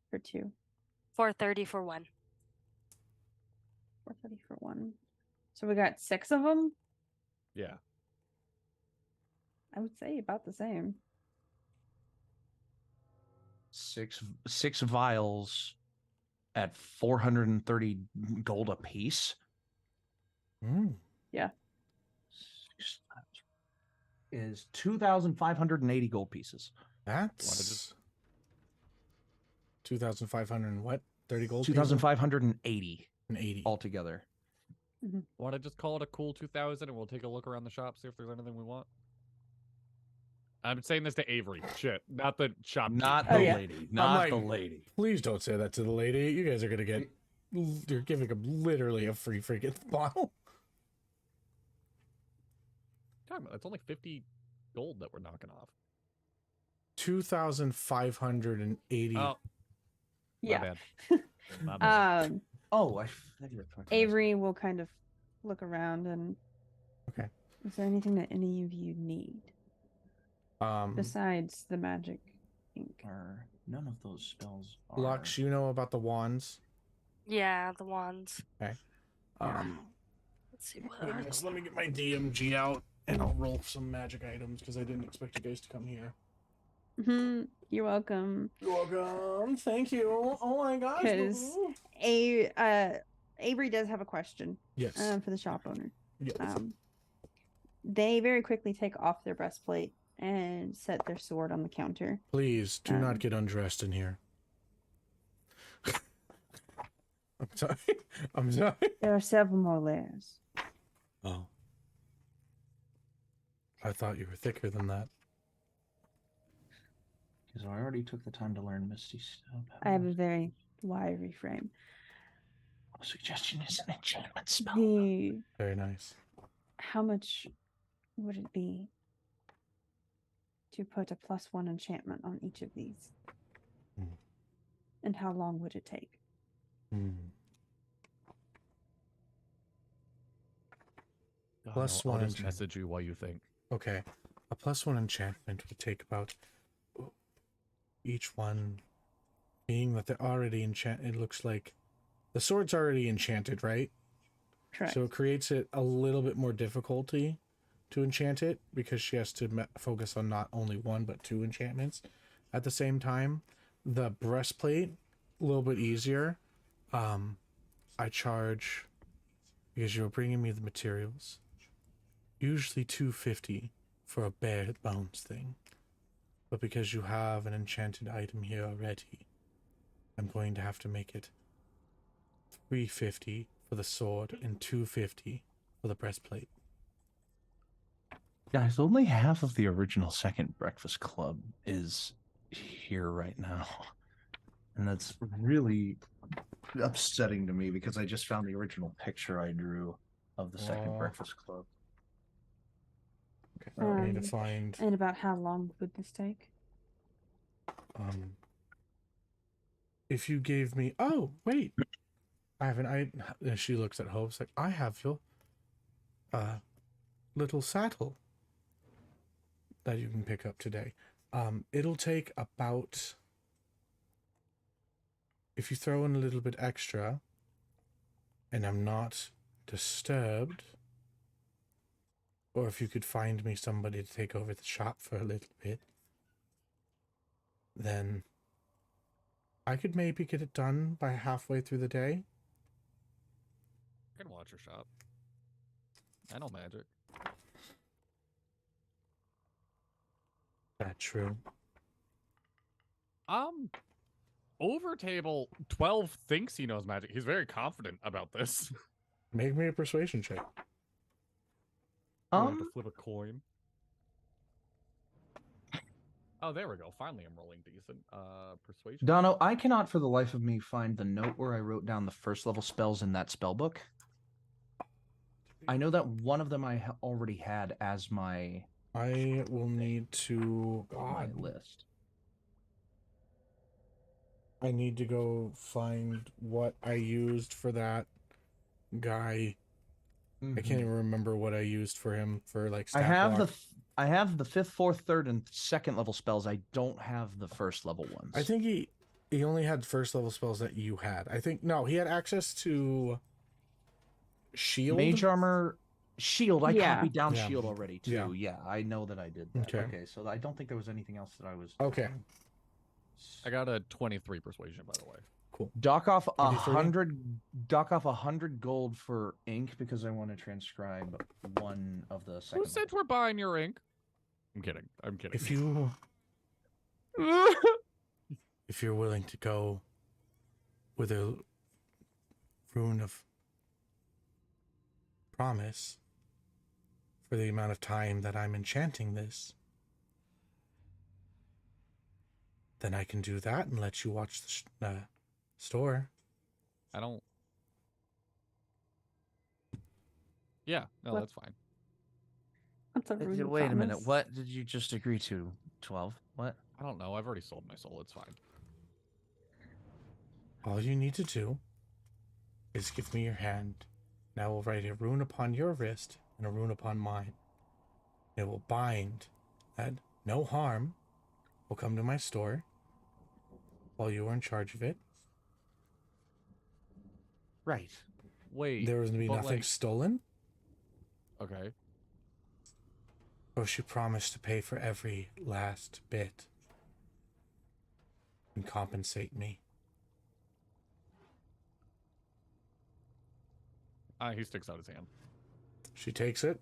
For 2. $430 for 1. 430 for 1. So we got 6 of them. Yeah. I would say about the same. Six vials at 430 gold a piece. Yeah. Is 2,580 gold pieces. That's 2,500 and what? 30 gold. 2,580 and 80 altogether. Want to just call it a cool 2,000 and we'll take a look around the shop, see if there's anything we want? I'm saying this to Avery. Shit, not the shop. Not the lady. Not the lady. Please don't say that to the lady. You guys are gonna get. You're giving him literally a free freaking bottle. It's only 50 gold that we're knocking off. 2,580. Oh, Yeah. my bad. My bad. Avery will kind of look around and. Okay. Is there anything that any of you need? Besides the magic ink. None of those spells are... Lux, you know about the wands? Yeah, the wands. Okay. Let's see what are Let me get my DMG out and I'll roll some magic items because I didn't expect you guys to come here. You're welcome. You're welcome. Thank you. Oh my gosh. Because Avery does have a question. Yes. For the shop owner. Yes. They very quickly take off their breastplate and set their sword on the counter. Please do not get undressed in here. I'm sorry. I'm sorry. There are several more layers. Oh. I thought you were thicker than that. Because I already took the time to learn Misty Step. I have a very wiry frame. Suggestion is an enchantment spell. Very nice. How much would it be to put a +1 enchantment on each of these? And how long would it take? Plus I'll one just message you while you think. Okay. A +1 enchantment would take about each one, being that they're already enchanted. It looks like the sword's already enchanted, right? Correct. So it creates it a little bit more difficulty to enchant it because she has to focus on not only 1 but 2 enchantments at the same time. The breastplate, a little bit easier. I charge, because you're bringing me the materials, usually $250 for a bare bones thing. But because you have an enchanted item here already, I'm going to have to make it $350 for the sword and $250 for the breastplate. Guys, only half of the original Second Breakfast Club is here right now. And that's really upsetting to me because I just found the original picture I drew of the Second Breakfast Club. Okay, I need to find... And about how long would this take? If you gave me... Oh, wait! I have an... She looks at Hope's like, I have your little saddle that you can pick up today. It'll take about... If you throw in a little bit extra, and I'm not disturbed, or if you could find me somebody to take over the shop for a little bit, then I could maybe get it done by halfway through the day. I can watch your shop. I know magic. That's true. Over table 12 thinks he knows magic. He's very confident about this. Make me a persuasion check. You want to flip a coin. Oh, there we go. Finally, I'm rolling decent. Persuasion. Dono, I cannot for the life of me find the note where I wrote down the first level spells in that spell book. I know that one of them I already had as my... I will need to... my list. I need to go find what I used for that guy. I Mhm. can't even remember what I used for him for like I stat have block. I have the 5th, 4th, 3rd, and 2nd level spells. I don't have the 1st level ones. I think he only had first level spells that you had. I think no, he had access to shield. Mage armor, shield. I Yeah. copied down Yeah. shield already too. Yeah. Yeah, I know that I did that. Okay. Okay, so I don't think there was anything else that I was. Okay. I got a 23 persuasion, by the way. Cool. Dock off 23? 100. Dock off 100 gold for ink because I want to transcribe one of the second. Who said we're buying your ink? I'm kidding. I'm kidding. If you're willing to go with a rune of promise for the amount of time that I'm enchanting this, then I can do that and let you watch the store. I don't. Yeah, no, What? that's fine. What's a rune of Wait a minute. promise? What did you just agree to? 12. What? I don't know. I've already sold my soul. It's fine. All you need to do is give me your hand, and I will write a rune upon your wrist and a rune upon mine. It will bind that no harm will come to my store while you are in charge of it. Right. Wait. There was going to be but, nothing like- stolen. Okay. Or she promised to pay for every last bit and compensate me. He sticks out his hand. She takes it,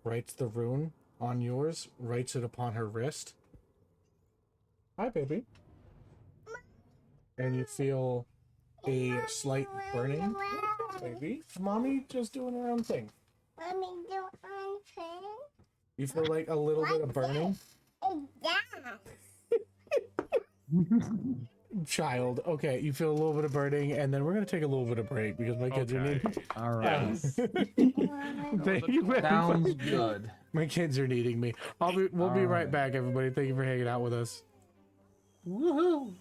writes the rune on yours, writes it upon her wrist. Hi, baby. And you feel a slight burning. Baby, mommy just doing her own thing. Mommy, do one thing. You feel like a little bit of burning. Child, okay, you feel a little bit of burning, and then we're gonna take a little bit of break because my kids are Okay. needing. All right. Thank you very Sounds much. good. My kids are needing me. We'll be right Alright. back, everybody. Thank you for hanging out with us. Woohoo!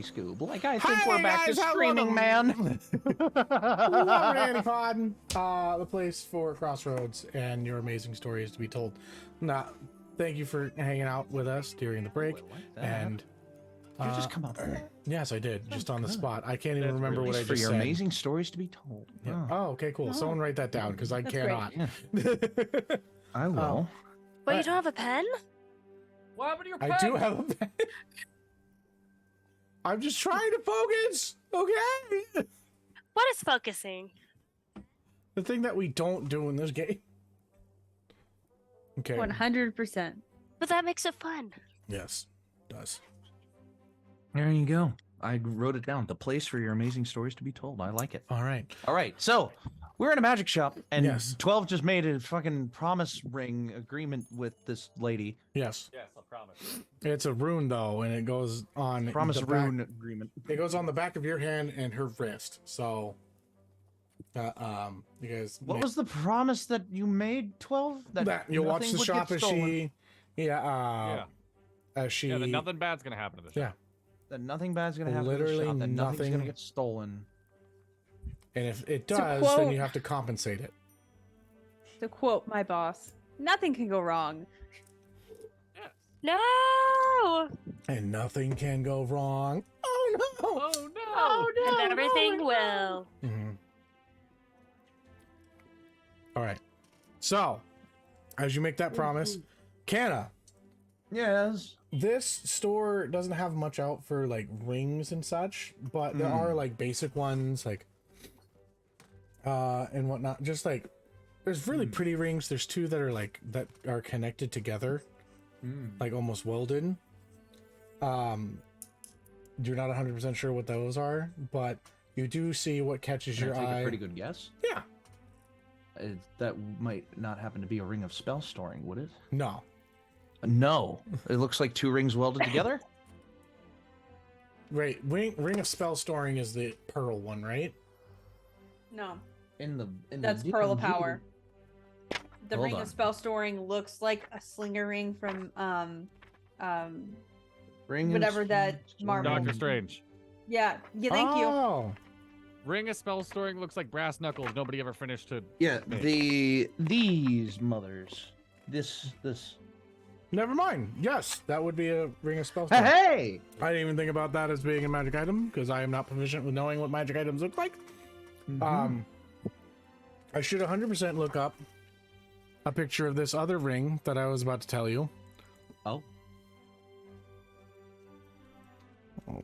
Scoob. Like, I think Hi, we're back guys, to how streaming, man. Welcome to ANIPOD, the place for Crossroads and your amazing stories to be told. Thank you for hanging out with us during the break. I like that. And You just come up there. yes, I did, just on the good. spot. I can't even That's remember really what I For just your said. amazing stories to be told. Yeah. Oh, Oh, okay, cool. Someone write that down because I That's great. cannot. yeah. I will. Wait, you don't have a pen? What happened to your I pen? do have a pen. I'm just trying to focus. Okay. What is focusing? The thing that we don't do in this game. Okay. 100%. But that makes it fun. Yes, it does. There you go. I wrote it down. The place for your amazing stories to be told. I like it. All right. All right. So we're in a magic shop, and Yes. 12 just made a fucking promise ring agreement with this lady. Yes. Yes, I promise. It's a rune though, and it goes on Promise the rune back, agreement. it goes on the back of your hand and her wrist. So, you guys. What was the promise that you made, 12? that? You'll watch nothing the would shop get as stolen? she, as she. Yeah, then nothing bad's gonna happen to the show. Yeah. That nothing bad's gonna happen. Literally to the shop, that nothing's nothing. gonna get stolen. And if it To does, then quote- you have to compensate it. To quote my boss, nothing can go wrong. Yes. No! And nothing can go wrong. Oh no! Oh no! And everything will. Mhm. All right. So, as you make that promise, Canna, Yes. this store doesn't have much out for like rings and such, but there are like basic ones like and whatnot. Just like there's really pretty rings. There's two that are like that are connected together, like almost welded. You're not 100% sure what those are, but you do see what catches Can I your take eye. a pretty good guess? Yeah. That might not happen to be a ring of spell storing, would it? No. No. It looks like two rings welded together. Right. Ring of spell storing is the pearl one, right? No, That's Pearl of Power. The Hold ring on. of spell storing looks like a slinger ring from Ring of whatever that Spell Marvel- Storing. Doctor Strange. yeah, thank you. Oh. Ring of spell storing looks like brass knuckles. Nobody ever finished to. Yeah, Make. these mothers. This. Never mind. Yes, that would be a ring of spell storing. Hey! I didn't even think about that as being a magic item because I am not proficient with knowing what magic items look like. I should 100% look up a picture of this other ring that I was about to tell you. Oh. Oh.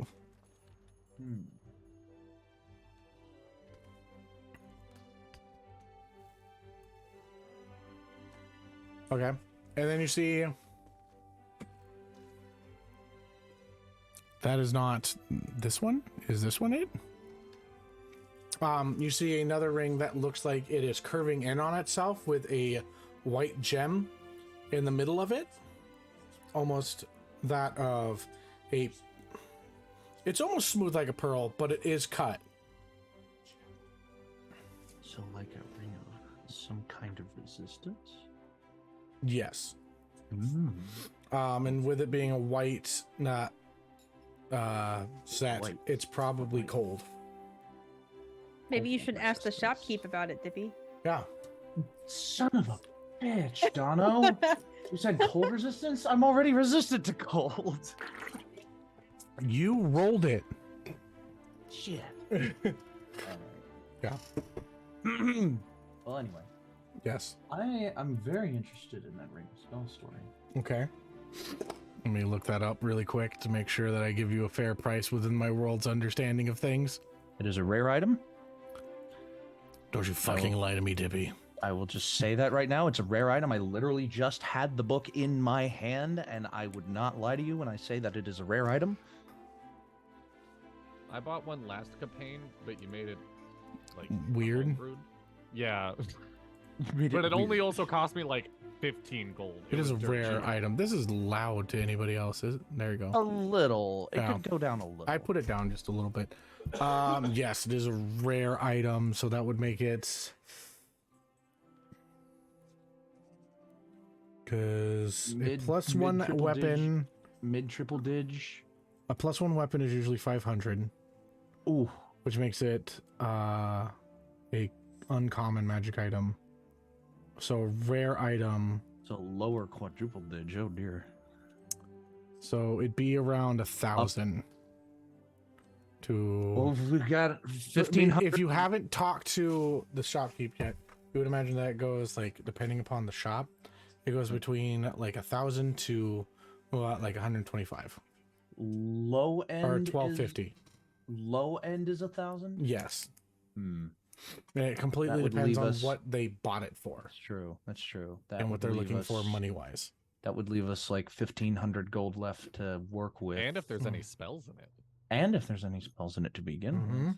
Okay. And then you see that is not this one. Is this one it? You see another ring that looks like it is curving in on itself with a white gem in the middle of it. Almost that of a... It's almost smooth like a pearl, but it is cut. So, like a ring of some kind of resistance? Yes. Mm. And with it being a white, not set, White. it's probably cold. Maybe you should ask the shopkeep about it, Dippy. Yeah. Son of a bitch, Dono. You said cold resistance? I'm already resistant to cold. You rolled it. Shit. Yeah. Well, anyway. Yes. I'm very interested in that ring of spell storing. Okay. Let me look that up really quick to make sure that I give you a fair price within my world's understanding of things. It is a rare item. Don't you fucking lie to me, Dippy. I will just say that right now. It's a rare item. I literally just had the book in my hand, and I would not lie to you when I say that it is a rare item. I bought one last campaign, but you made it like Weird. homebrewed. Yeah, Made but it only weird. also cost me like 15 gold. It is a was dirt rare cheap. item. This is loud to anybody else. There you A go. little. It Yeah. could go down a little. I put it down just a little bit. Yes, it is a rare item, so that would make it... Because Mid- plus one mid-triple weapon... mid triple dig. A +1 weapon is usually 500. Ooh. Which makes it a uncommon magic item. So rare item. It's a lower quadruple dig. Oh dear. So it'd be around 1,000. Well, we got 1,500. If you haven't talked to the shopkeep yet, you would imagine that it goes like, depending upon the shop, it goes between like 1,000 to like 125 Low end or 1,250. Low end is 1,000. Yes. Hmm. And it completely That would depends leave on us- what they bought it for That's true. That's true. That and would what they're leave looking for us- money wise. That would leave us like 1,500 gold left to work with. And if there's any Mm. spells in it. And if there's any spells in it to begin Mhm. with.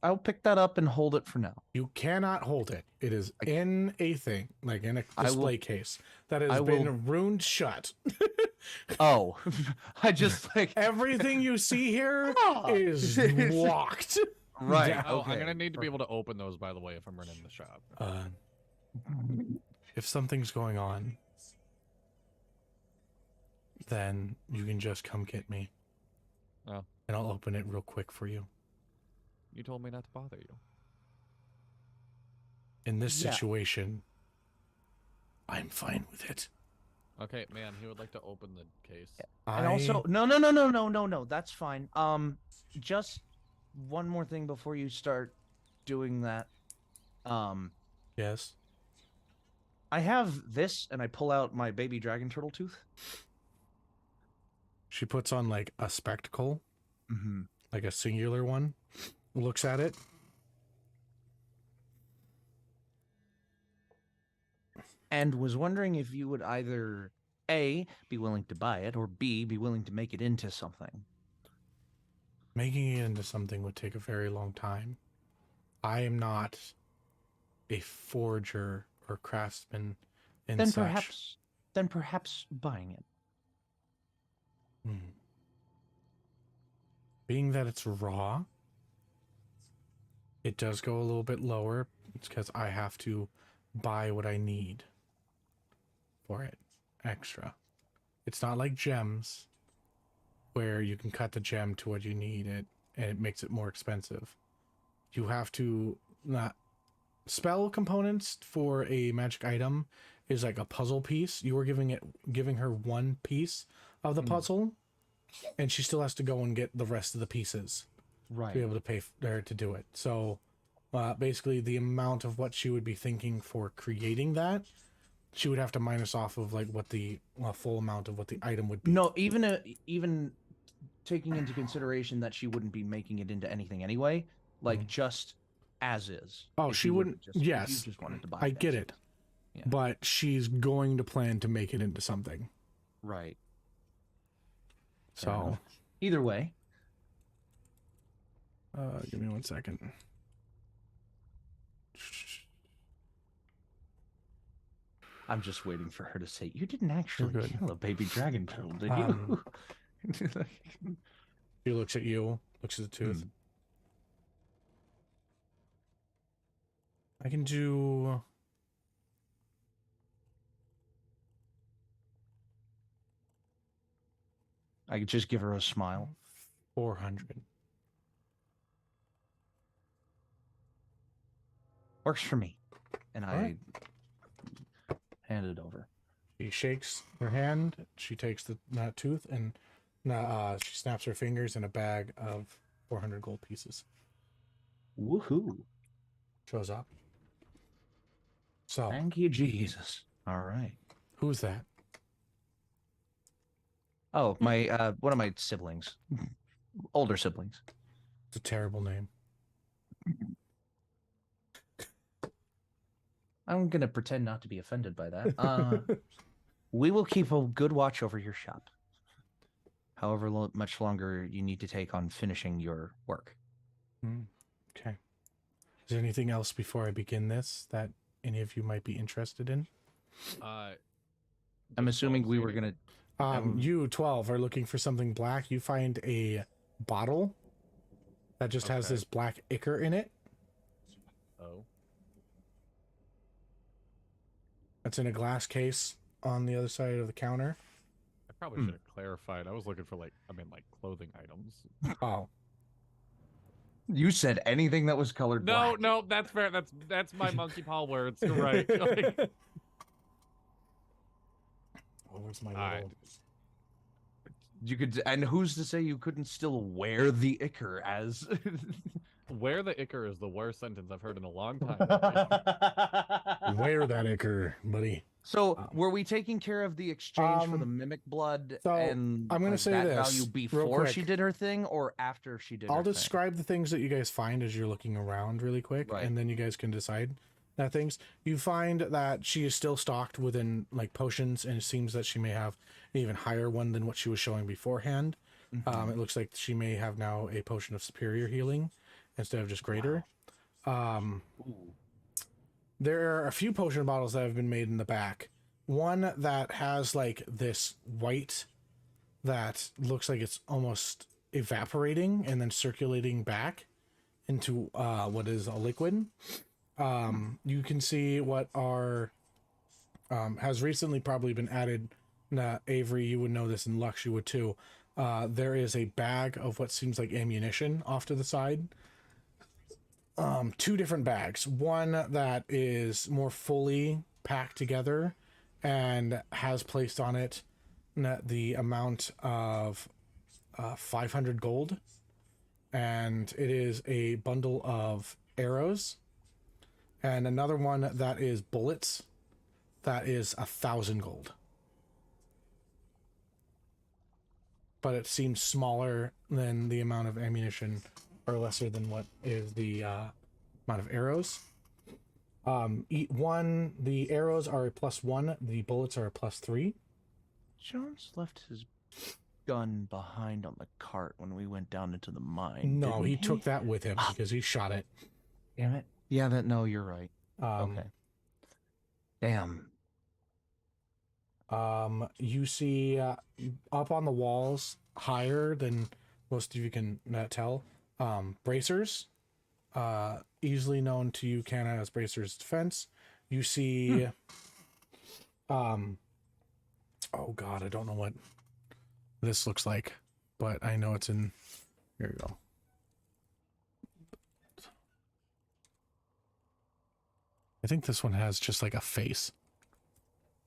I'll pick that up and hold it for now. You cannot hold it. It is in a thing, like in a I will- display case that has I been will- ruined shut. Oh, I just like Everything you see here is locked. right. Yeah. Oh, Okay. I'm gonna need to be able to open those, by the way, if I'm running the shop. If something's going on, then you can just come get me. Oh. And I'll open it real quick for you. You told me not to bother you. In this Yeah. situation, I'm fine with it. Okay, man, he would like to open the case. And also, no, that's fine. Just one more thing before you start doing that. Yes. I have this, and I pull out my baby dragon turtle tooth. She puts on like a spectacle, Mm-hmm. like a singular one, looks at it. And was wondering if you would either A, be willing to buy it, or B, be willing to make it into something. Making it into something would take a very long time. I am not a forger or craftsman and Then such. perhaps buying it. Being that it's raw, it does go a little bit lower. It's because I have to buy what I need for it extra. It's not like gems where you can cut the gem to what you need it and it makes it more expensive. You have to not spell components for a magic item is like a puzzle piece. You are giving her one piece of the puzzle, and she still has to go and get the rest of the pieces Right. to be able to pay her to do it. So basically the amount of what she would be thinking for creating that, she would have to minus off of like what the full amount of what the item would be. No, even taking into consideration that she wouldn't be making it into anything anyway, like just as is. Oh, if she you were wouldn't. if you Yes, just wanted to buy I get as it. is. Yeah. But she's going to plan to make it into something. Right. Fair So enough. Either way, give me 1 second. I'm just waiting for her to say, "You didn't actually good. kill a baby dragon turtle, did you?" She looks at you, looks at the tooth. I can do... I could just give her a smile. 400. Works for me. And I Alright. hand it over. She shakes her hand. She takes that tooth and she snaps her fingers in a bag of 400 gold pieces. Woohoo! Shows up. So, Thank you, Jesus. All right. who's that? Oh, my one of my siblings, older siblings. It's a terrible name. I'm gonna pretend not to be offended by that. We will keep a good watch over your shop. However much longer you need to take on finishing your work. Okay. Is there anything else before I begin this that any of you might be interested in? I'm assuming we were gonna. You 12 are looking for something black. You find a bottle that just has Okay. this black ichor in it. Oh. That's in a glass case. on the other side of the counter. I probably should have clarified. I was looking for like clothing items. Oh, You said anything that was colored black. No, that's fair. That's my monkey paw words. You're right. Like, where's my Alright. little... You could, and who's to say you couldn't still wear the ichor as? wear the ichor is the worst sentence I've heard in a long time. Wear that ichor, buddy. So, were we taking care of the exchange for the mimic blood so and I'm gonna like, say that this value real before she quick. did her thing, or after she did? I'll her thing? describe the things that you guys find as you're looking around really quick, Right. and then you guys can decide that things. You find that she is still stocked within like potions, and it seems that she may have an even higher one than what she was showing beforehand. It looks like she may have now a potion of superior healing instead of just greater. There are a few potion bottles that have been made in the back. One that has like this white that looks like it's almost evaporating and then circulating back into what is a liquid. You can see what are has recently probably been added. Avery, you would know this, and Lux, you would too. There is a bag of what seems like ammunition off to the side. Two different bags. One that is more fully packed together and has placed on it the amount of 500 gold. And it is a bundle of arrows. And another one that is bullets. That is 1,000 gold. But it seems smaller than the amount of ammunition, or lesser than what is the amount of arrows. The arrows are a +1, the bullets are a +3. Jones left his gun behind on the cart when we went down into the mine. No, didn't he took that with him because he shot it. Damn it. Yeah, no, you're right. Okay. Damn. You see up on the walls, higher than most of you can tell, bracers, easily known to you, Canna, as bracers defense. You see, oh god, I don't know what this looks like, but I know it's in, here you go. I think this one has just like a face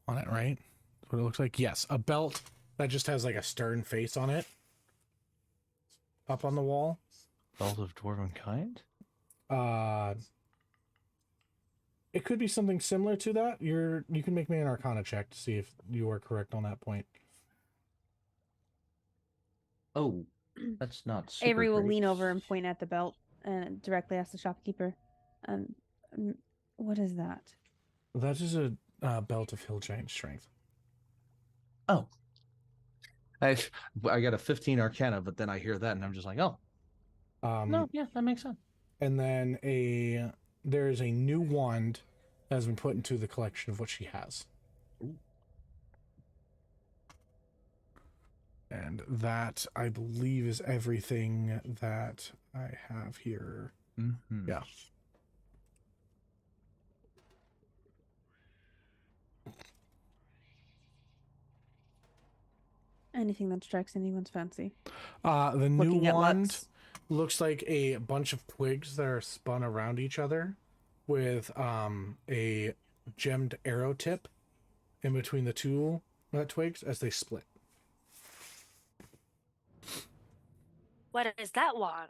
on it, right? That's what it looks like. Yes, a belt that just has like a stern face on it. Up on the wall. Belt of Dwarven kind? It could be something similar to that. You can make me an Arcana check to see if you are correct on that point. Oh, that's not super Avery will great. lean over and point at the belt and directly ask the shopkeeper, what is that? That is a belt of hill giant strength. Oh. I got a 15 Arcana, but then I hear that and I'm just like, oh. No, yeah, that makes sense. And then there is a new wand that has been put into the collection of what she has. Ooh. And that, I believe, is everything that I have here. Mm-hmm. Yeah. Anything that strikes anyone's fancy. The new Looking at wand Lux. looks like a bunch of twigs that are spun around each other with a gemmed arrow tip in between the two twigs as they split. What is that wand?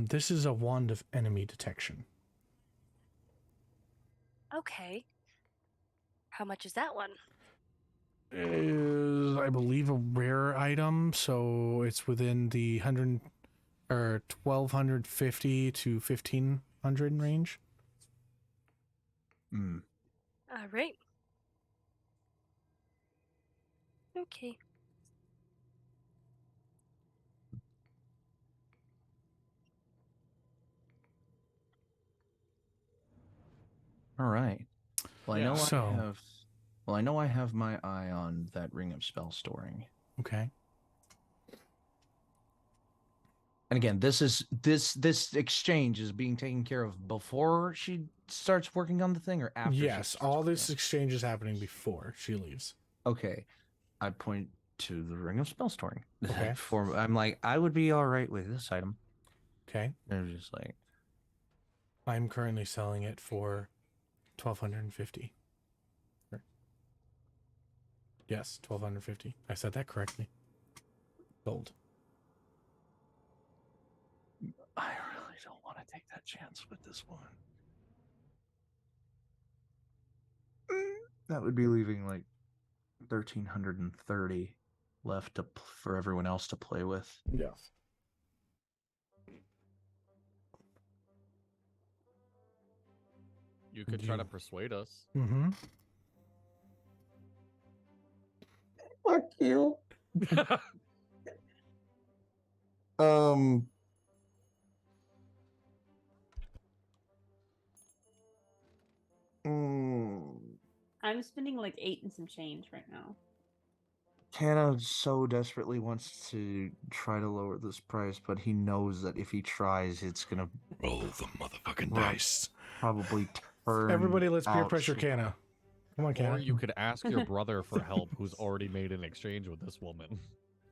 This is a wand of enemy detection. Okay. How much is that one? Is, I believe, a rare item, so it's within the 1250 to 1500 range. Mm. All right. Okay. All right. Well, Yeah. I know So- I have. Well, I know I have my eye on that ring of spell storing. Okay. And again, this exchange is being taken care of before she starts working on the thing, or after? Yes, all this exchange is happening before she leaves. Okay, I point to the Ring of Spell Storing. Okay. I'm like, I would be all right with this item. Okay. They're just like, I'm currently selling it for 1,250. Yes, 1,250. I said that correctly. Gold. I really don't want to take that chance with this woman. That would be leaving like 1,330 left for everyone else to play with. Yeah. You could try to persuade us. Mm-hmm. Fuck you. Um. I'm spending like 8 and some change right now. Canna so desperately wants to try to lower this price, but he knows that if he tries, it's gonna roll the motherfucking dice. Probably turn. Everybody, let's peer out pressure so- Canna. Come on, Canna. Or you could ask your brother for help, who's already made an exchange with this woman.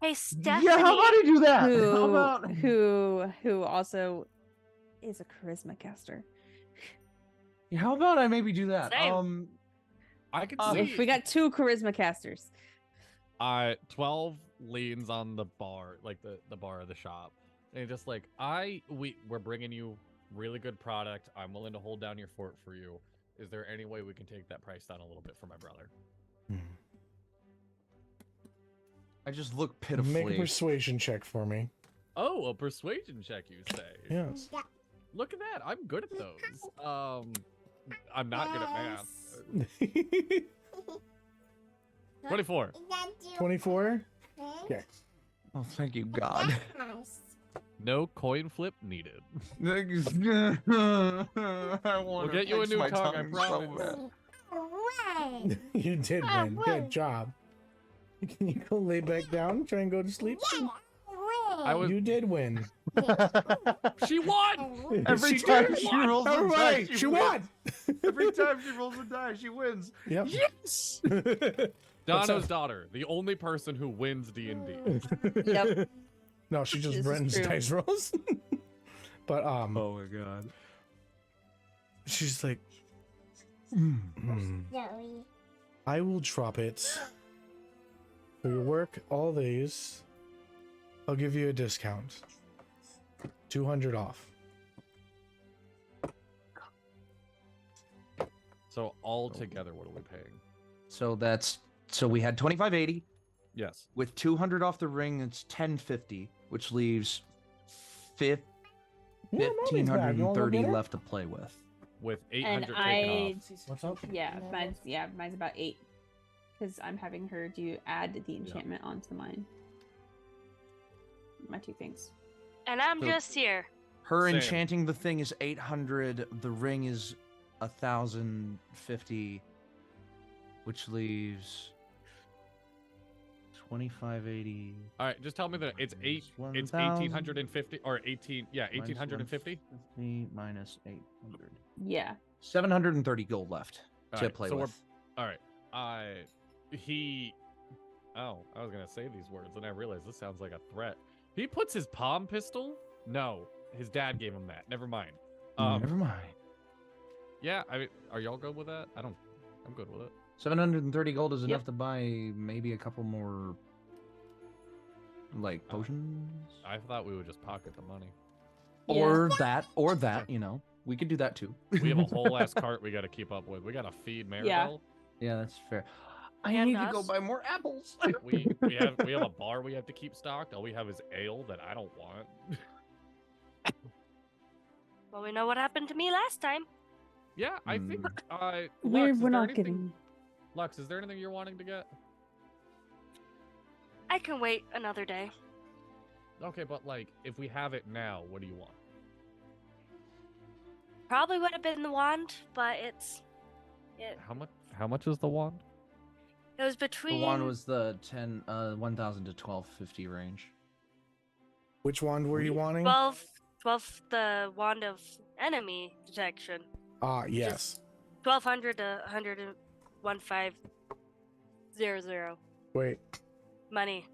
Hey, Stephanie. Yeah, how about he do that? How Who about who also is a charisma caster. How about I maybe do that? Same. I could If we got 2 charisma casters. 12 leans on the bar, like the bar of the shop, and just like we're bringing you really good product. I'm willing to hold down your fort for you. Is there any way we can take that price down a little bit for my brother? I just look pitifully. Make a persuasion check for me. Oh, a persuasion check, you say? Yes. Look at that. I'm good at those. I'm not good at math. 24. 24? Yeah. Oh, thank you, God. No coin flip needed. I We'll get you a new tongue, I promise. You did win. Good job. Can you go lay back down? Try and go to sleep? You did win. She won! Every She time did. she rolls a Hooray, die, she wins. won. Every time she rolls a die, she wins. Yep. Yes. Donna's daughter, the only person who wins D&D. Yep. No, she just This is Brenton's true. dice rolls. But Oh my God. she's like, Zoe. I will drop it. For your work, all these, I'll give you a discount. 200 off. So all together, what are we paying? So we had 2580 Yes. with 200 off the ring. It's 1050, which leaves Yeah, no, it's bad. You wanna go 1,530 get her? left to play with. With And 800 taken I off. What's up? mine's about 8. Because I'm having her add the enchantment onto mine. My 2 things. And I'm So- just here. Her Same. enchanting the thing is 800. The ring is 1,050, which leaves 2580. All right, just tell me that it's it's 1,000 1850 or 1850. minus 800. Yeah. 730 gold left All to right, play so with. all right. I was gonna say these words and I realized this sounds like a threat. He puts his palm pistol. No, his dad gave him that. Never mind. Never mind. Yeah, I mean, are y'all good with that? I'm good with it. 730 gold is enough Yep. to buy maybe a couple more, like, potions. I thought we would just pocket the money. Or that, you know. We could do that too. We have a whole ass cart we got to keep up with. We got to feed Maribel. Yeah, that's fair. I And need to go us. buy more apples. We have a bar we have to keep stocked. All we have is ale that I don't want. Well, we know what happened to me last time. Yeah, I think. We're Lux, is there not anything- getting. Lux, is there anything you're wanting to get? I can wait another day. Okay, but like, if we have it now, what do you want? Probably would have been the wand, but it How much is the wand? was The between one was the 1,000 to 1,250 range. Which wand were you wanting? 12 the wand of enemy detection. Yes. 1200 to 101,500. Wait, Money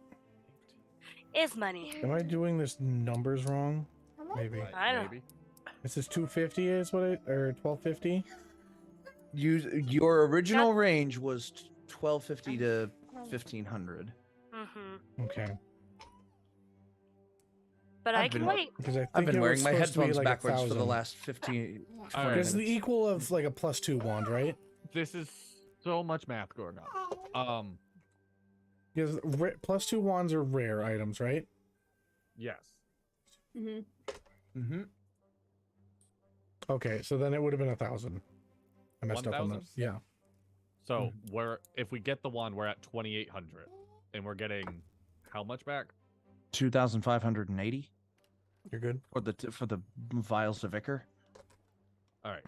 is money. am I doing this numbers wrong? Maybe. I don't- Maybe. This is 250 is what it, or 1250? Your original range was 1250 to 1500. Mm-hmm. Okay. But I can wait. Because I think I've been it wearing was my supposed to be headphones like backwards for the 1,000. last 15. All 20 right. It's the minutes. equal of like a +2 wand, right? This is so much math going on. Because +2 wands are rare items, right? Yes. Mm-hmm. Mm-hmm. Okay, so then it would have been 1,000. I messed up on 1,000? that. Yeah. So if we get the wand, we're at 2,800, and we're getting how much back? 2,580 You're good. for the vials of Ichor. All right.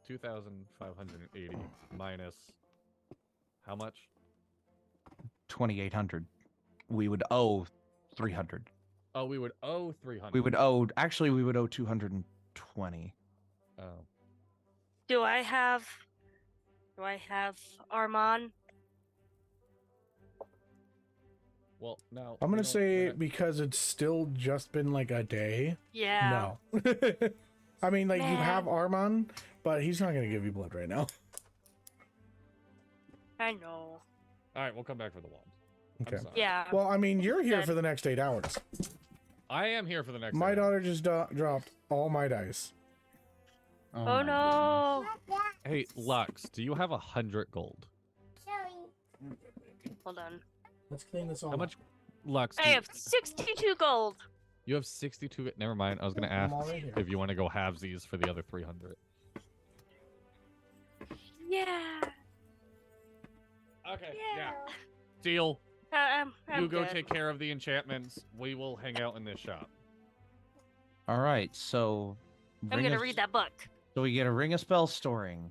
2,580 minus how much? 2,800. We would owe 300. Oh, we would owe 300. We would owe 220. Oh. Do I have Armand? Well, no. I'm we gonna don't- say we're not- because it's still just been like a day. Yeah. No. I mean, like you Man. have Armand, but he's not gonna give you blood right now. I know. All right, we'll come back for the wand. I'm Okay. sorry. Yeah. Well, I mean, you're here Dead. for the next 8 hours. I am here for the next. My hour. daughter just dropped all my dice. Oh my no. Hey, Lux, do you have 100 gold? Sorry. Hold on. Let's clean this all. How much, Lux? I have 62 gold. You have 62. Never mind. I was gonna ask I'm all right here. if you want to go halvesies for the other 300. Yeah. Okay. Yeah. Deal. I'm You go good. take care of the enchantments. We will hang out in this shop. All right, so I'm gonna read that book. So we get a ring of spell storing,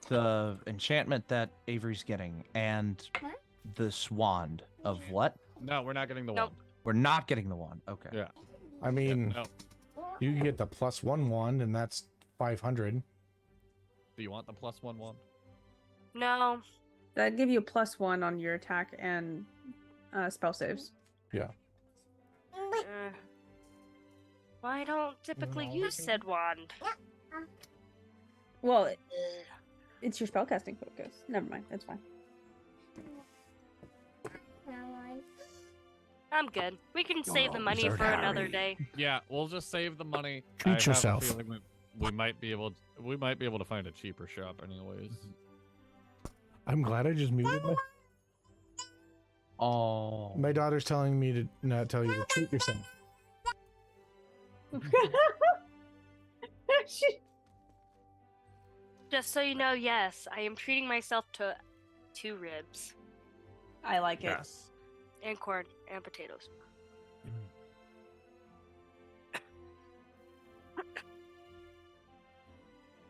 the enchantment that Avery's getting, and this wand of what? No, we're not getting the Nope. wand. We're not getting the wand. Okay. Yeah. I mean, No. you can get the +1 wand, and that's 500. Do you want the +1 wand? No. That'd give you a +1 on your attack and spell saves. Well, I don't typically use said wand. Well, it's your spellcasting focus. Never mind. That's fine. I'm good. We can save the money Wizard for another Harry. day. Yeah, we'll just save the money. Treat I have a yourself. feeling that we might be able to find a cheaper shop anyways. I'm glad I just muted my. Oh. My daughter's telling me to not tell you to treat yourself. Just so you know, yes, I am treating myself to 2 ribs I like it. Yes. and corn and potatoes.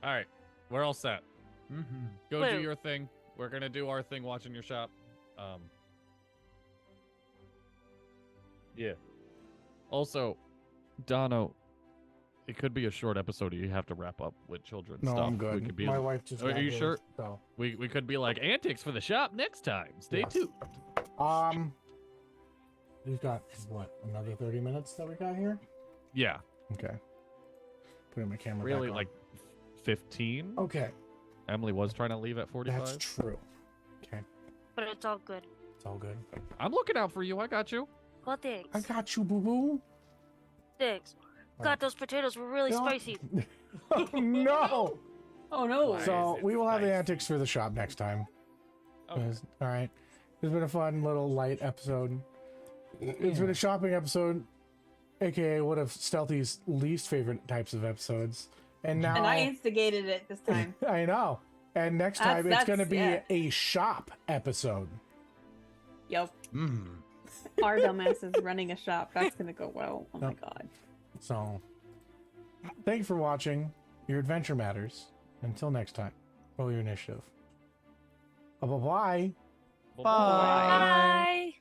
All right, we're all set. Mm-hmm. Go Woo. do your thing. We're gonna do our thing watching your shop. Yeah. Also, Dono, it could be a short episode. You have to wrap up with children No, stuff. I'm good. We could be, My wife just. Are got you hers, sure? So. we could be like antics for the shop next time. Stay Yes. tuned. We've got what, another 30 minutes that we got here? Yeah, Okay. Putting my camera really back on. like 15. Okay, Emily was trying to leave at 45. that's true. Okay, But it's all good. it's all good. I'm looking out for you. I got you. Well, thanks. I got you, boo boo. Thanks. God, those potatoes were really No. spicy. Oh no! Oh no. Why? So is we it will have the spicy? antics for the shop next time. Okay. All right. It's been a fun little light episode. It's been a shopping episode, aka one of Stealthy's least favorite types of episodes. And now And I instigated it this time. I know. And next That's- time it's going to be yeah. a shop episode. Yep. Mm. Our dumbass is running a shop. That's gonna go well. Oh my Yep. god. So, thank you for watching. Your adventure matters. Until next time, roll your initiative. Bye-bye. Bye-bye. Bye. Bye.